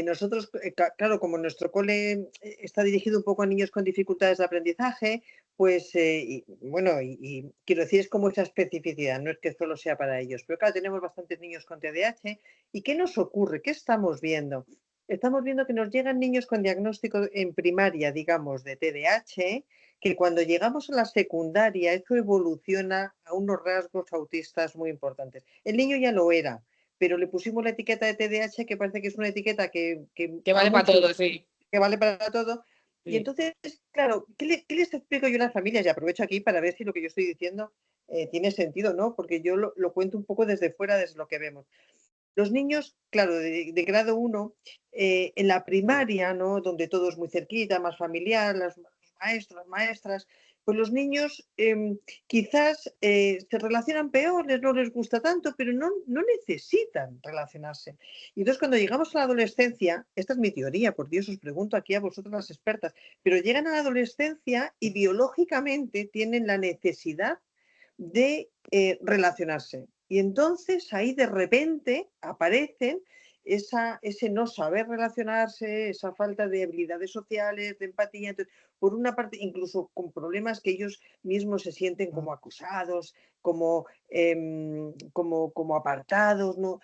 [SPEAKER 1] Nosotros, claro, como nuestro cole está dirigido un poco a niños con dificultades de aprendizaje, pues, bueno, y quiero decir, es como esa especificidad, no es que solo sea para ellos, pero claro, tenemos bastantes niños con TDAH. ¿Y qué nos ocurre? ¿Qué estamos viendo? Estamos viendo que nos llegan niños con diagnóstico en primaria, digamos, de TDAH, que cuando llegamos a la secundaria, eso evoluciona a unos rasgos autistas muy importantes. El niño ya lo era, pero le pusimos la etiqueta de TDAH, que parece que es una etiqueta que
[SPEAKER 5] Que
[SPEAKER 1] a
[SPEAKER 5] vale para
[SPEAKER 1] muchos,
[SPEAKER 5] todo, sí.
[SPEAKER 1] que vale para todo. Y
[SPEAKER 5] Sí.
[SPEAKER 1] entonces, claro, ¿qué les explico yo a las familias? Y aprovecho aquí para ver si lo que yo estoy diciendo tiene sentido, ¿no? Porque yo lo cuento un poco desde fuera, desde lo que vemos. Los niños, claro, de grado 1, en la primaria, ¿no? Donde todo es muy cerquita, más familiar, los maestros, las maestras, pues los niños quizás se relacionan peor, no les gusta tanto, pero no necesitan relacionarse. Y entonces cuando llegamos a la adolescencia, esta es mi teoría, por Dios os pregunto aquí a vosotras las expertas, pero llegan a la adolescencia y biológicamente tienen la necesidad de relacionarse. Y entonces ahí de repente aparecen ese no saber relacionarse, esa falta de habilidades sociales, de empatía. Entonces, por una parte, incluso con problemas que ellos mismos se sienten como acusados, como apartados, ¿no?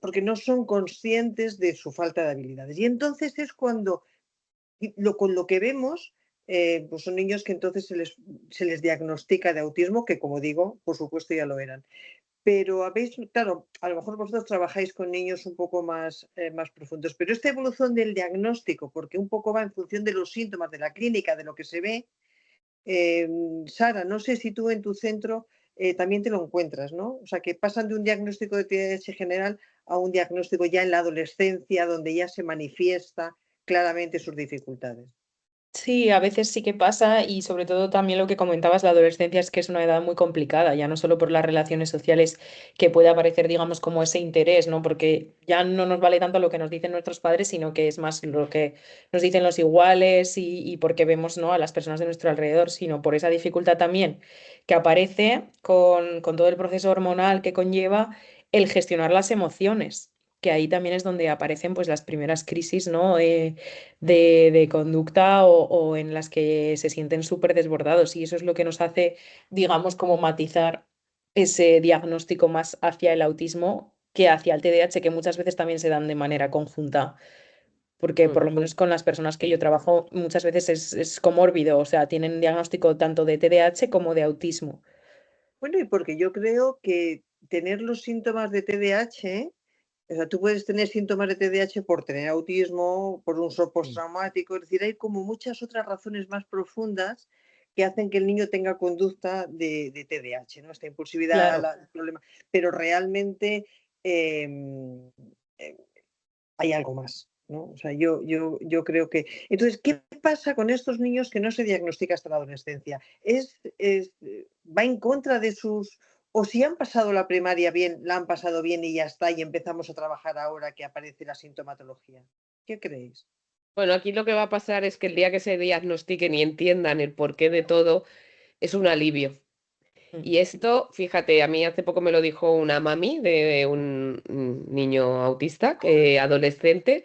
[SPEAKER 1] Porque no son conscientes de su falta de habilidades. Y entonces es cuando con lo que vemos, pues son niños que entonces se les diagnostica de autismo, que como digo, por supuesto ya lo eran. Pero habéis, claro, a lo mejor vosotros trabajáis con niños un poco más profundos, pero esta evolución del diagnóstico, porque un poco va en función de los síntomas de la clínica, de lo que se ve, eh, Sara, no sé si tú en tu centro también te lo encuentras, ¿no? O sea, que pasan de un diagnóstico de TDAH general a un diagnóstico ya en la adolescencia, donde ya se manifiesta claramente sus dificultades.
[SPEAKER 3] sí, a veces sí que pasa y sobre todo también lo que comentabas, la adolescencia es que es una edad muy complicada, ya no solo por las relaciones sociales que puede aparecer, digamos, como ese interés, ¿no? Porque ya no nos vale tanto lo que nos dicen nuestros padres, sino que es más lo que nos dicen los iguales y porque vemos, ¿no? A las personas de nuestro alrededor, sino por esa dificultad también que aparece con todo el proceso hormonal que conlleva el gestionar las emociones. Que ahí también es donde aparecen pues las primeras crisis, ¿no? De conducta o en las que se sienten súper desbordados. Y eso es lo que nos hace, digamos, como matizar ese diagnóstico más hacia el autismo que hacia el TDAH, que muchas veces también se dan de manera conjunta. Porque por
[SPEAKER 5] Mm.
[SPEAKER 3] lo menos con las personas que yo trabajo muchas veces es comórbido, o sea, tienen diagnóstico tanto de TDAH como de autismo.
[SPEAKER 1] Bueno, y porque yo creo que tener los síntomas de TDAH, o sea, tú puedes tener síntomas de TDAH por tener autismo, por un shock postraumático, es decir, hay como muchas otras razones más profundas que hacen que el niño tenga conducta de TDAH, ¿no? Esta impulsividad,
[SPEAKER 3] Claro.
[SPEAKER 1] el problema. Pero realmente em, eh, hay algo más, ¿no? O sea, yo creo que... Entonces, ¿qué pasa con estos niños que no se diagnostica hasta la adolescencia? ¿Va en contra de sus... o si han pasado la primaria bien, la han pasado bien y ya está, y empezamos a trabajar ahora que aparece la sintomatología? ¿Qué creéis?
[SPEAKER 5] Bueno, aquí lo que va a pasar es que el día que se diagnostiquen y entiendan el porqué de todo, es un alivio. Y esto, fíjate, a mí hace poco me lo dijo una mami de un niño autista, adolescente,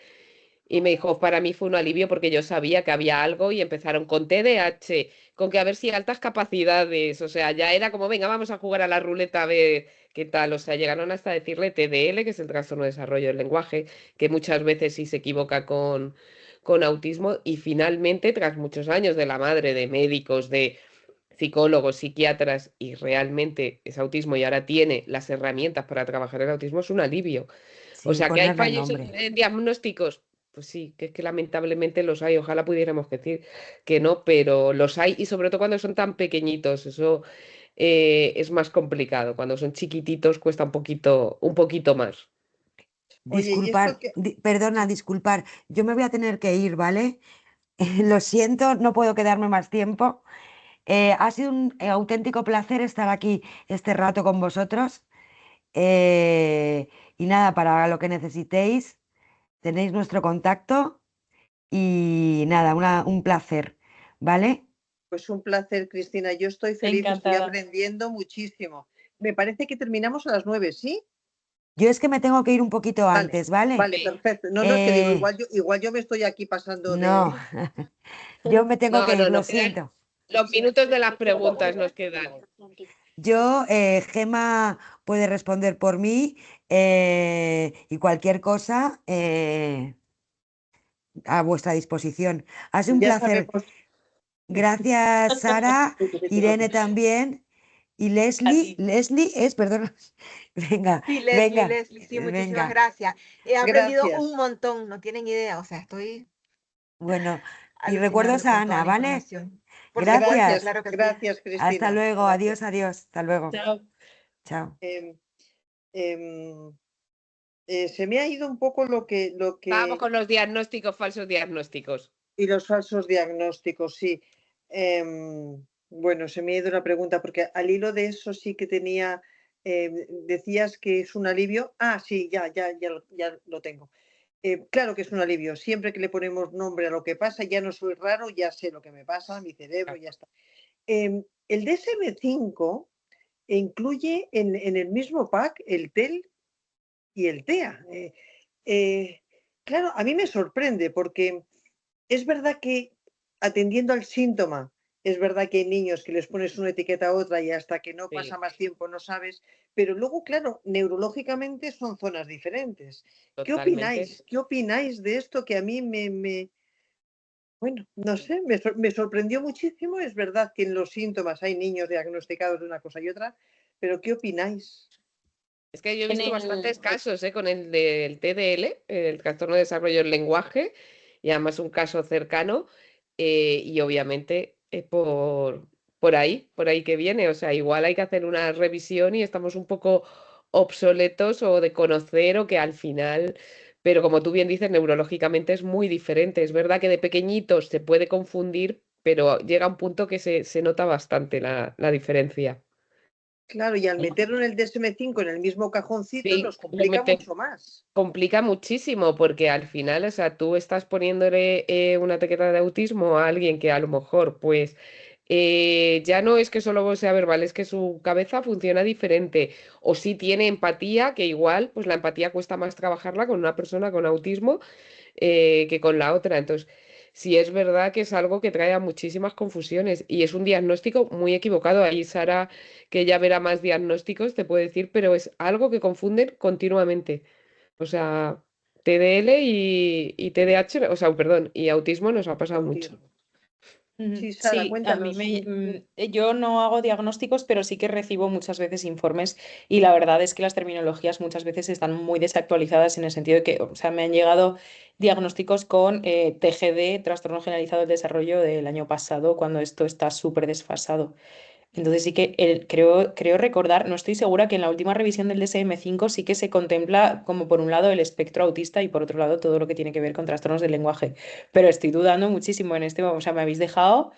[SPEAKER 5] y me dijo, para mí fue un alivio porque yo sabía que había algo y empezaron con TDAH, con que a ver si altas capacidades, o sea, ya era como, venga, vamos a jugar a la ruleta a ver qué tal, o sea, llegaron hasta decirle TDL, que es el trastorno de desarrollo del lenguaje, que muchas veces sí se equivoca con autismo, y finalmente, tras muchos años de la madre, de médicos, de psicólogos, psiquiatras, y realmente es autismo y ahora tiene las herramientas para trabajar el autismo, es un alivio. O
[SPEAKER 4] Sin
[SPEAKER 5] sea, que hay
[SPEAKER 4] ponerle
[SPEAKER 5] fallos
[SPEAKER 4] nombre.
[SPEAKER 5] en diagnósticos. Pues sí, que es que lamentablemente los hay. Ojalá pudiéramos decir que no, pero los hay, y sobre todo cuando son tan pequeñitos. Eso es más complicado. Cuando son chiquititos cuesta un poquito más.
[SPEAKER 1] Oye, y
[SPEAKER 4] Disculpar,
[SPEAKER 1] esto que...
[SPEAKER 4] perdona, disculpar. Yo me voy a tener que ir, ¿vale? Lo siento, no puedo quedarme más tiempo. Ha sido un auténtico placer estar aquí este rato con vosotros. Y nada, para lo que necesitéis, tenéis nuestro contacto y nada, un placer, ¿vale?
[SPEAKER 1] Pues un placer, Cristina. Yo estoy feliz, estoy
[SPEAKER 3] Encantada.
[SPEAKER 1] aprendiendo muchísimo. Me parece que terminamos a las 9, ¿sí?
[SPEAKER 4] Yo es que me tengo que ir un poquito
[SPEAKER 1] Vale,
[SPEAKER 4] antes, ¿vale?
[SPEAKER 1] vale, perfecto. No, no, es que digo,
[SPEAKER 4] Eh,
[SPEAKER 1] igual yo me estoy aquí pasando
[SPEAKER 4] no,
[SPEAKER 1] de...
[SPEAKER 4] yo me tengo
[SPEAKER 5] No,
[SPEAKER 4] que ir,
[SPEAKER 5] no,
[SPEAKER 4] lo
[SPEAKER 5] nos quedan
[SPEAKER 4] siento.
[SPEAKER 5] los minutos de las preguntas nos quedan.
[SPEAKER 4] Yo, Gema puede responder por mí y cualquier cosa a vuestra disposición. Ha sido un
[SPEAKER 1] Ya
[SPEAKER 4] placer.
[SPEAKER 1] sabemos.
[SPEAKER 4] Gracias, Sara, Irene también y
[SPEAKER 3] A
[SPEAKER 4] Leslie.
[SPEAKER 3] ti.
[SPEAKER 4] Leslie es, perdón. Venga,
[SPEAKER 2] Sí, Leslie,
[SPEAKER 4] venga,
[SPEAKER 2] Leslie, sí, muchísimas
[SPEAKER 4] venga.
[SPEAKER 2] gracias. He aprendido un
[SPEAKER 1] Gracias.
[SPEAKER 2] montón, no tienen idea, o sea, estoy
[SPEAKER 4] Bueno, y recuerdos
[SPEAKER 2] alucinando
[SPEAKER 4] a
[SPEAKER 2] con toda
[SPEAKER 4] Ana,
[SPEAKER 2] la
[SPEAKER 4] ¿vale?
[SPEAKER 2] información. Por supuesto,
[SPEAKER 4] Gracias.
[SPEAKER 1] Gracias,
[SPEAKER 2] claro que sí.
[SPEAKER 1] gracias,
[SPEAKER 4] Hasta
[SPEAKER 1] Cristina.
[SPEAKER 4] luego. Adiós,
[SPEAKER 1] Gracias.
[SPEAKER 4] adiós. Hasta luego.
[SPEAKER 3] Chao.
[SPEAKER 4] Chao.
[SPEAKER 1] Em, em, Se me ha ido un poco lo
[SPEAKER 5] Vamos
[SPEAKER 1] que...
[SPEAKER 5] con los diagnósticos, falsos diagnósticos.
[SPEAKER 1] Y los falsos diagnósticos, sí. Bueno, se me ha ido una pregunta, porque al hilo de eso sí que tenía, decías que es un alivio. Ah, sí, ya lo tengo. Claro que es un alivio. Siempre que le ponemos nombre a lo que pasa, ya no soy raro, ya sé lo que me pasa, mi cerebro, ya está. El DSM-5 incluye en el mismo pack el TEL y el TEA. Eh, claro, a mí me sorprende porque es verdad que atendiendo al síntoma, es verdad que hay niños que les pones una etiqueta a otra y hasta que no pasa
[SPEAKER 5] Sí,
[SPEAKER 1] más tiempo no sabes, pero luego, claro, neurológicamente son zonas diferentes. ¿Qué
[SPEAKER 5] totalmente.
[SPEAKER 1] opináis? ¿Qué opináis de esto que a mí bueno, no sé, me sorprendió muchísimo? Es verdad que en los síntomas hay niños diagnosticados de una cosa y otra, pero ¿qué opináis?
[SPEAKER 5] Es que yo he
[SPEAKER 3] En
[SPEAKER 5] visto
[SPEAKER 3] el,
[SPEAKER 5] bastantes casos con el del TDL, el trastorno de desarrollo del lenguaje, y además un caso cercano, y obviamente por ahí que viene. O sea, igual hay que hacer una revisión y estamos un poco obsoletos o de conocer o que al final, pero como tú bien dices, neurológicamente es muy diferente. Es verdad que de pequeñitos se puede confundir, pero llega un punto que se nota bastante la diferencia.
[SPEAKER 1] Claro, y al meterlo en el DSM-5 en el mismo cajoncito
[SPEAKER 5] Sí,
[SPEAKER 1] nos
[SPEAKER 5] lo
[SPEAKER 1] complica
[SPEAKER 5] mete.
[SPEAKER 1] mucho más.
[SPEAKER 5] Complica muchísimo porque al final, o sea, tú estás poniéndole una etiqueta de autismo a alguien que a lo mejor, pues, ya no es que solo sea verbal, es que su cabeza funciona diferente, o sí tiene empatía, que igual, pues la empatía cuesta más trabajarla con una persona con autismo que con la otra. Entonces, sí es verdad que es algo que trae a muchísimas confusiones y es un diagnóstico muy equivocado. Ahí Sara, que ya verá más diagnósticos, te puede decir, pero es algo que confunden continuamente. O sea, TDL y TDAH, o sea, perdón, y autismo nos ha pasado mucho.
[SPEAKER 1] Autismo. Sí, Sara,
[SPEAKER 3] Sí, a mí
[SPEAKER 1] cuéntanos.
[SPEAKER 3] yo no hago diagnósticos, pero sí que recibo muchas veces informes y la verdad es que las terminologías muchas veces están muy desactualizadas en el sentido de que, o sea, me han llegado diagnósticos con TGD, trastorno generalizado del desarrollo del año pasado, cuando esto está súper desfasado. Entonces sí que creo recordar, no estoy segura que en la última revisión del DSM-5 sí que se contempla como por un lado el espectro autista y por otro lado todo lo que tiene que ver con trastornos del lenguaje. Pero estoy dudando muchísimo en este, o sea, me habéis dejado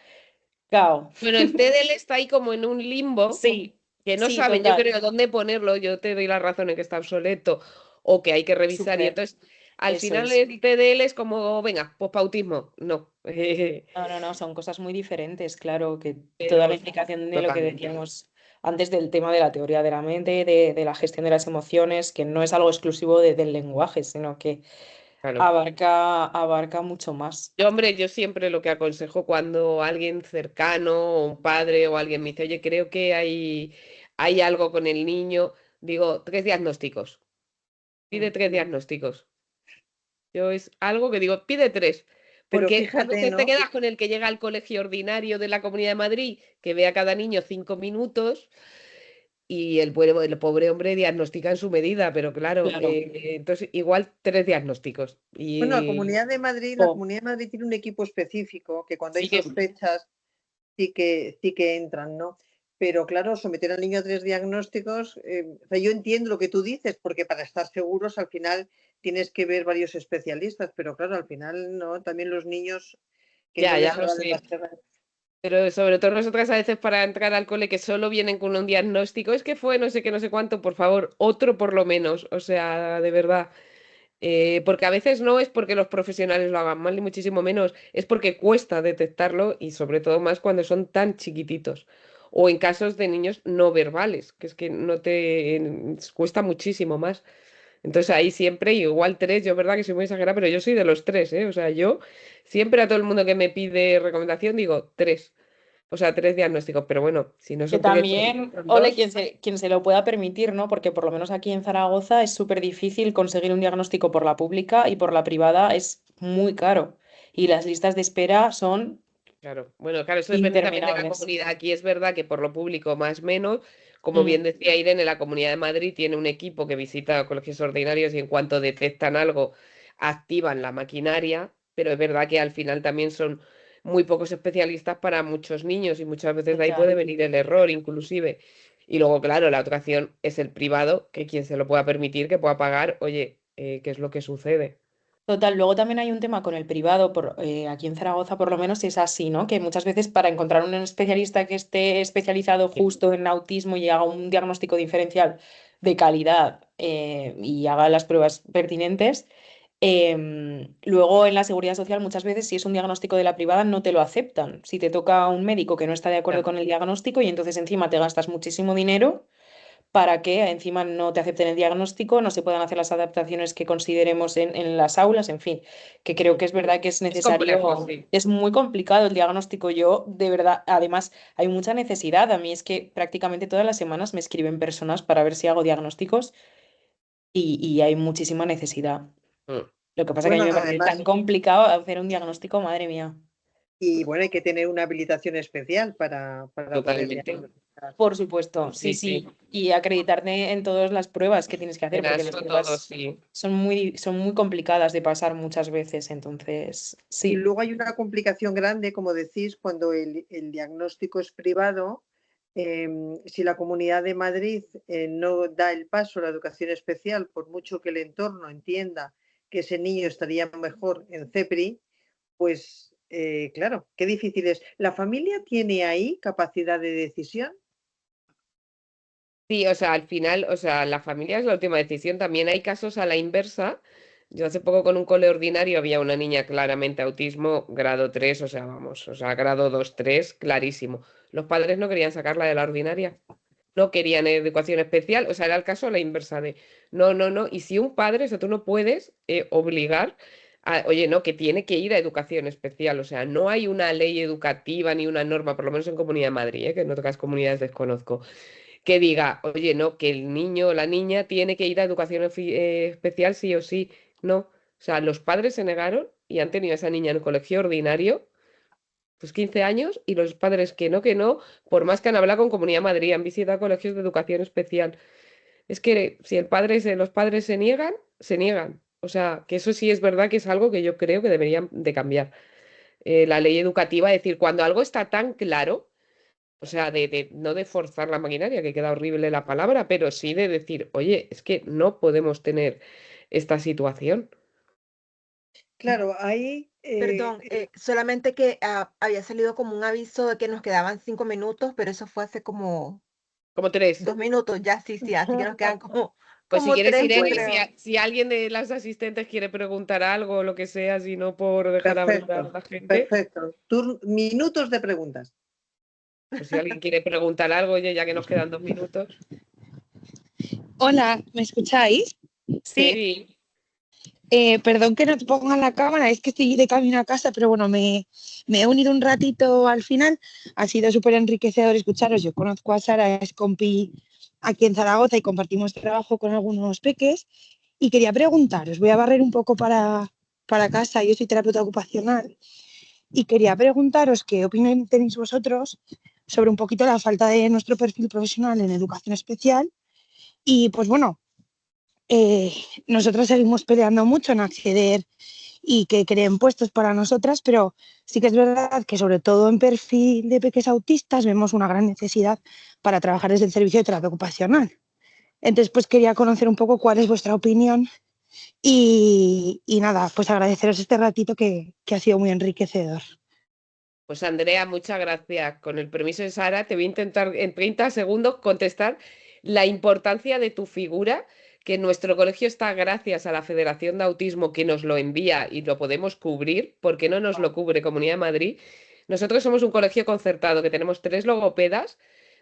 [SPEAKER 3] cao.
[SPEAKER 5] Bueno, el TDL está ahí como en un limbo
[SPEAKER 3] Sí,
[SPEAKER 5] que no
[SPEAKER 3] sí,
[SPEAKER 5] saben, yo
[SPEAKER 3] total.
[SPEAKER 5] creo, dónde ponerlo. Yo te doy la razón en que está obsoleto o que hay que revisar. Y
[SPEAKER 3] Súper,
[SPEAKER 5] entonces, al
[SPEAKER 3] eso
[SPEAKER 5] final
[SPEAKER 3] es.
[SPEAKER 5] el TDL es como, venga, pues pautismo. No.
[SPEAKER 3] No, no, no, son cosas muy diferentes, claro, que toda la
[SPEAKER 5] Pero sí,
[SPEAKER 3] implicación de lo que
[SPEAKER 5] totalmente.
[SPEAKER 3] decíamos antes del tema de la teoría de la mente, de la gestión de las emociones, que no es algo exclusivo del lenguaje, sino que
[SPEAKER 5] Claro.
[SPEAKER 3] abarca mucho más.
[SPEAKER 5] Yo, hombre, yo siempre lo que aconsejo cuando alguien cercano, o un padre o alguien me dice, oye, creo que hay algo con el niño, digo, 3 diagnósticos. Pide
[SPEAKER 1] Mm.
[SPEAKER 5] 3 diagnósticos. Yo es algo que digo, pide 3.
[SPEAKER 1] Pero
[SPEAKER 5] Porque a
[SPEAKER 1] fíjate,
[SPEAKER 5] veces te
[SPEAKER 1] ¿no?
[SPEAKER 5] quedas con el que llega al colegio ordinario de la Comunidad de Madrid, que ve a cada niño 5 minutos, y el pobre hombre diagnostica en su medida, pero claro,
[SPEAKER 3] Claro.
[SPEAKER 5] entonces igual 3 diagnósticos.
[SPEAKER 1] Bueno,
[SPEAKER 5] Y
[SPEAKER 1] la
[SPEAKER 3] Jo,
[SPEAKER 1] Comunidad de Madrid tiene un equipo específico que cuando hay
[SPEAKER 5] sí que
[SPEAKER 1] sospechas sí que entran, ¿no? Pero claro, someter al niño a 3 diagnósticos, o sea, yo entiendo lo que tú dices, porque para estar seguros al final tienes que ver varios especialistas, pero claro, al final, ¿no? También los niños que no
[SPEAKER 5] ya
[SPEAKER 1] les
[SPEAKER 5] lo
[SPEAKER 1] haga
[SPEAKER 5] sé.
[SPEAKER 1] demasiado.
[SPEAKER 5] Pero sobre todo nosotras a veces para entrar al cole que solo vienen con un diagnóstico, es que fue no sé qué, no sé cuánto, por favor, otro por lo menos, o sea, de verdad. Porque a veces no es porque los profesionales lo hagan mal, ni muchísimo menos, es porque cuesta detectarlo y sobre todo más cuando son tan chiquititos. O en casos de niños no verbales, que es que no te cuesta muchísimo más. Entonces ahí siempre, igual 3, yo es verdad que soy muy exagerada, pero yo soy de los 3, ¿eh? O sea, yo siempre a todo el mundo que me pide recomendación digo 3. O sea, 3 diagnósticos, pero bueno, si no
[SPEAKER 3] que
[SPEAKER 5] son 3,
[SPEAKER 3] también,
[SPEAKER 5] son
[SPEAKER 3] ole,
[SPEAKER 5] 2.
[SPEAKER 3] quien se lo pueda permitir, ¿no? Porque por lo menos aquí en Zaragoza es súper difícil conseguir un diagnóstico por la pública y por la privada es muy caro. Y las listas de espera son
[SPEAKER 5] Claro, bueno, claro, eso depende también de la
[SPEAKER 3] interminables.
[SPEAKER 5] comunidad. Aquí es verdad que por lo público más o menos, como
[SPEAKER 3] Mm,
[SPEAKER 5] bien decía Irene, la Comunidad de Madrid tiene un equipo que visita colegios ordinarios y en cuanto detectan algo, activan la maquinaria, pero es verdad que al final también son muy pocos especialistas para muchos niños y muchas veces de ahí puede
[SPEAKER 3] total.
[SPEAKER 5] venir el error inclusive. Y luego, claro, la otra opción es el privado, que quien se lo pueda permitir, que pueda pagar, oye, ¿qué es lo que sucede?
[SPEAKER 3] Total, luego también hay un tema con el privado, aquí en Zaragoza por lo menos es así, ¿no? Que muchas veces para encontrar un especialista que esté especializado justo en autismo y haga un diagnóstico diferencial de calidad y haga las pruebas pertinentes, luego en la seguridad social muchas veces si es un diagnóstico de la privada no te lo aceptan. Si te toca un médico que no está de acuerdo
[SPEAKER 5] Ya.
[SPEAKER 3] con el diagnóstico y entonces encima te gastas muchísimo dinero para que encima no te acepten el diagnóstico, no se puedan hacer las adaptaciones que consideremos en las aulas, en fin, que creo que es verdad que es
[SPEAKER 5] Es complejo,
[SPEAKER 3] necesario,
[SPEAKER 5] sí.
[SPEAKER 3] es muy complicado el diagnóstico. Yo, de verdad, además, hay mucha necesidad. A mí es que prácticamente todas las semanas me escriben personas para ver si hago diagnósticos y hay muchísima necesidad.
[SPEAKER 5] Mm,
[SPEAKER 3] Lo que pasa que a mí
[SPEAKER 1] Bueno,
[SPEAKER 3] me parece tan
[SPEAKER 1] además,
[SPEAKER 3] complicado hacer un diagnóstico, madre mía.
[SPEAKER 1] y bueno, hay que tener una habilitación especial para poder
[SPEAKER 5] totalmente.
[SPEAKER 1] diagnosticar.
[SPEAKER 3] Por supuesto, sí,
[SPEAKER 5] Sí,
[SPEAKER 3] sí.
[SPEAKER 5] sí.
[SPEAKER 3] Y acreditarte en todas las pruebas que tienes que hacer,
[SPEAKER 5] En
[SPEAKER 3] porque las
[SPEAKER 5] ASO todo,
[SPEAKER 3] pruebas
[SPEAKER 5] sí.
[SPEAKER 3] son muy complicadas de pasar muchas veces. Entonces,
[SPEAKER 1] Y
[SPEAKER 3] sí,
[SPEAKER 1] luego hay una complicación grande, como decís, cuando el diagnóstico es privado. Si la Comunidad de Madrid no da el paso a la educación especial, por mucho que el entorno entienda que ese niño estaría mejor en CEPRI, pues claro, qué difícil es. ¿La familia tiene ahí capacidad de decisión?
[SPEAKER 5] Sí, o sea, al final, o sea, la familia es la última decisión. También hay casos a la inversa. Yo hace poco con un cole ordinario había una niña claramente autismo grado 3, o sea, vamos, o sea, grado 2 3 clarísimo. Los padres no querían sacarla de la ordinaria, no querían educación especial, o sea, era el caso a la inversa de no, no, no. Y si un padre, o sea, tú no puedes obligar a, oye, no, que tiene que ir a educación especial, o sea, no hay una ley educativa ni una norma, por lo menos en Comunidad de Madrid, que en otras comunidades desconozco que diga, oye, no, que el niño o la niña tiene que ir a educación especial sí o sí. No. O sea, los padres se negaron y han tenido a esa niña en un colegio ordinario pues 15 años, y los padres que no, por más que han hablado con Comunidad de Madrid, han visitado colegios de educación especial. Es que si los padres se niegan, se niegan. O sea, que eso sí es verdad que es algo que yo creo que deberían de cambiar. La ley educativa, es decir, cuando algo está tan claro, o sea, no de forzar la maquinaria, que queda horrible la palabra, pero sí de decir, oye, es que no podemos tener esta situación.
[SPEAKER 1] Claro, ahí
[SPEAKER 2] Perdón, solamente que había salido como un aviso de que nos quedaban 5 minutos, pero eso fue hace como
[SPEAKER 5] Como 3.
[SPEAKER 2] 2 minutos, ya sí, así que nos quedan como,
[SPEAKER 5] Pues si
[SPEAKER 2] como
[SPEAKER 5] quieres,
[SPEAKER 2] 3, yo
[SPEAKER 5] Irene,
[SPEAKER 1] bueno,
[SPEAKER 2] creo.
[SPEAKER 5] si alguien de las asistentes quiere preguntar algo o lo que sea, si no por dejar hablar a
[SPEAKER 1] perfecto,
[SPEAKER 5] la gente,
[SPEAKER 1] perfecto. Minutos de preguntas.
[SPEAKER 5] pues si alguien quiere preguntar algo, oye, ya que nos quedan 2 minutos.
[SPEAKER 6] Hola, ¿me escucháis?
[SPEAKER 3] Sí,
[SPEAKER 5] Sí,
[SPEAKER 6] Perdón que no te ponga la cámara, es que estoy de camino a casa, pero bueno, me he unido un ratito al final. Ha sido súper enriquecedor escucharos. Yo conozco a Sara, es compi aquí en Zaragoza y compartimos trabajo con algunos peques. Y quería preguntaros, voy a barrer un poco para casa, yo soy terapeuta ocupacional, y quería preguntaros qué opinión tenéis vosotros sobre un poquito la falta de nuestro perfil profesional en educación especial. Y pues bueno, eh, nosotros seguimos peleando mucho en acceder y que creen puestos para nosotras, pero sí que es verdad que sobre todo en perfil de peques autistas vemos una gran necesidad para trabajar desde el servicio de terapia ocupacional. Entonces, pues quería conocer un poco cuál es vuestra opinión y nada, pues agradeceros este ratito que ha sido muy enriquecedor.
[SPEAKER 5] pues Andrea, muchas gracias. Con el permiso de Sara, te voy a intentar en 30 segundos contestar la importancia de tu figura, que en nuestro colegio está gracias a la Federación de Autismo que nos lo envía y lo podemos cubrir, porque no nos lo cubre Comunidad de Madrid. Nosotros somos un colegio concertado que tenemos 3 logopedas,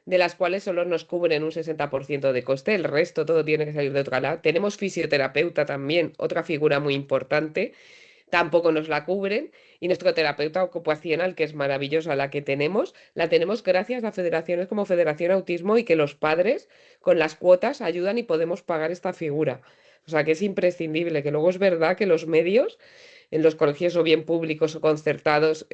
[SPEAKER 5] de las cuales solo nos cubren un 60% de coste, el resto todo tiene que salir de otro lado. Tenemos fisioterapeuta también, otra figura muy importante, tampoco nos la cubren. Y nuestro terapeuta ocupacional, que es maravillosa la que tenemos, la tenemos gracias a federaciones como Federación Autismo y que los padres con las cuotas ayudan y podemos pagar esta figura. O sea que es imprescindible, que luego es verdad que los medios en los colegios o bien públicos o concertados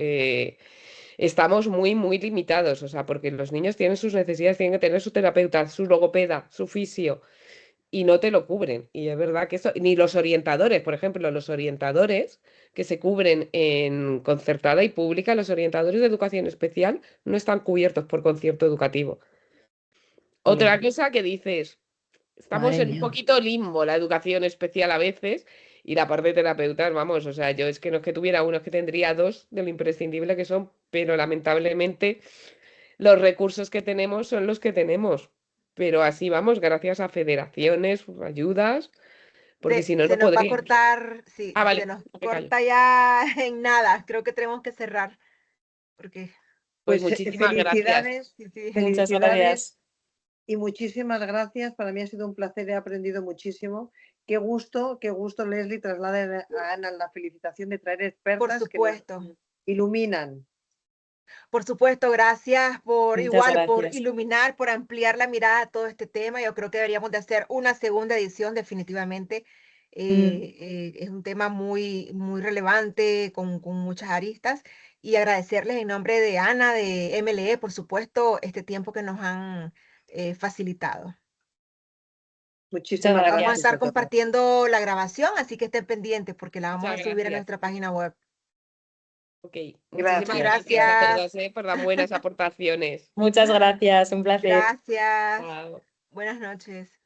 [SPEAKER 5] estamos muy, muy limitados. O sea, porque los niños tienen sus necesidades, tienen que tener su terapeuta, su logopeda, su fisio y no te lo cubren. Y es verdad que eso, ni los orientadores, por ejemplo, los orientadores que se cubren en concertada y pública, los orientadores de educación especial no están cubiertos por concierto educativo. Otra cosa que dices, estamos
[SPEAKER 6] Madre
[SPEAKER 5] en un
[SPEAKER 6] mía.
[SPEAKER 5] poquito limbo la educación especial a veces y la parte de terapeutas, vamos, o sea, yo es que no es que tuviera uno, es que tendría 2 de lo imprescindible que son, pero lamentablemente los recursos que tenemos son los que tenemos. Pero así vamos, gracias a federaciones, ayudas, porque si no,
[SPEAKER 2] Se
[SPEAKER 5] no
[SPEAKER 2] nos va a
[SPEAKER 5] podríamos.
[SPEAKER 2] cortar, sí,
[SPEAKER 5] Ah,
[SPEAKER 2] se
[SPEAKER 5] vale,
[SPEAKER 2] nos
[SPEAKER 5] me callo.
[SPEAKER 2] corta ya en nada. Creo que tenemos que cerrar, porque
[SPEAKER 5] Pues
[SPEAKER 1] Pues
[SPEAKER 5] muchísimas gracias.
[SPEAKER 1] felicidades,
[SPEAKER 2] sí, sí.
[SPEAKER 3] muchas
[SPEAKER 1] felicidades
[SPEAKER 3] gracias.
[SPEAKER 1] y muchísimas gracias. Para mí ha sido un placer, he aprendido muchísimo. Qué gusto, Leslie, traslade a Ana la felicitación de traer
[SPEAKER 2] Por
[SPEAKER 1] expertas que nos
[SPEAKER 2] supuesto.
[SPEAKER 1] iluminan.
[SPEAKER 2] Por supuesto, gracias por
[SPEAKER 3] Muchas
[SPEAKER 2] igual, por
[SPEAKER 3] gracias.
[SPEAKER 2] iluminar, por ampliar la mirada a todo este tema. Yo creo que deberíamos de hacer una segunda edición definitivamente. Es un tema muy, muy relevante, con muchas aristas. Y agradecerles en nombre de Ana, de MLE, por supuesto, este tiempo que nos han facilitado.
[SPEAKER 3] Muchas
[SPEAKER 1] Muchísimas
[SPEAKER 2] Vamos a
[SPEAKER 1] gracias
[SPEAKER 3] gracias.
[SPEAKER 2] estar
[SPEAKER 1] a todas.
[SPEAKER 2] compartiendo la grabación, así que estén pendientes porque la vamos a
[SPEAKER 5] Muchas
[SPEAKER 2] subir a
[SPEAKER 5] gracias.
[SPEAKER 2] nuestra página web.
[SPEAKER 5] Ok,
[SPEAKER 2] Muchísimas
[SPEAKER 5] muchísimas
[SPEAKER 1] Gracias.
[SPEAKER 5] gracias a
[SPEAKER 2] gracias.
[SPEAKER 5] todos, por las buenas aportaciones.
[SPEAKER 3] Muchas gracias, un placer.
[SPEAKER 2] Gracias.
[SPEAKER 5] Chao.
[SPEAKER 2] Buenas noches.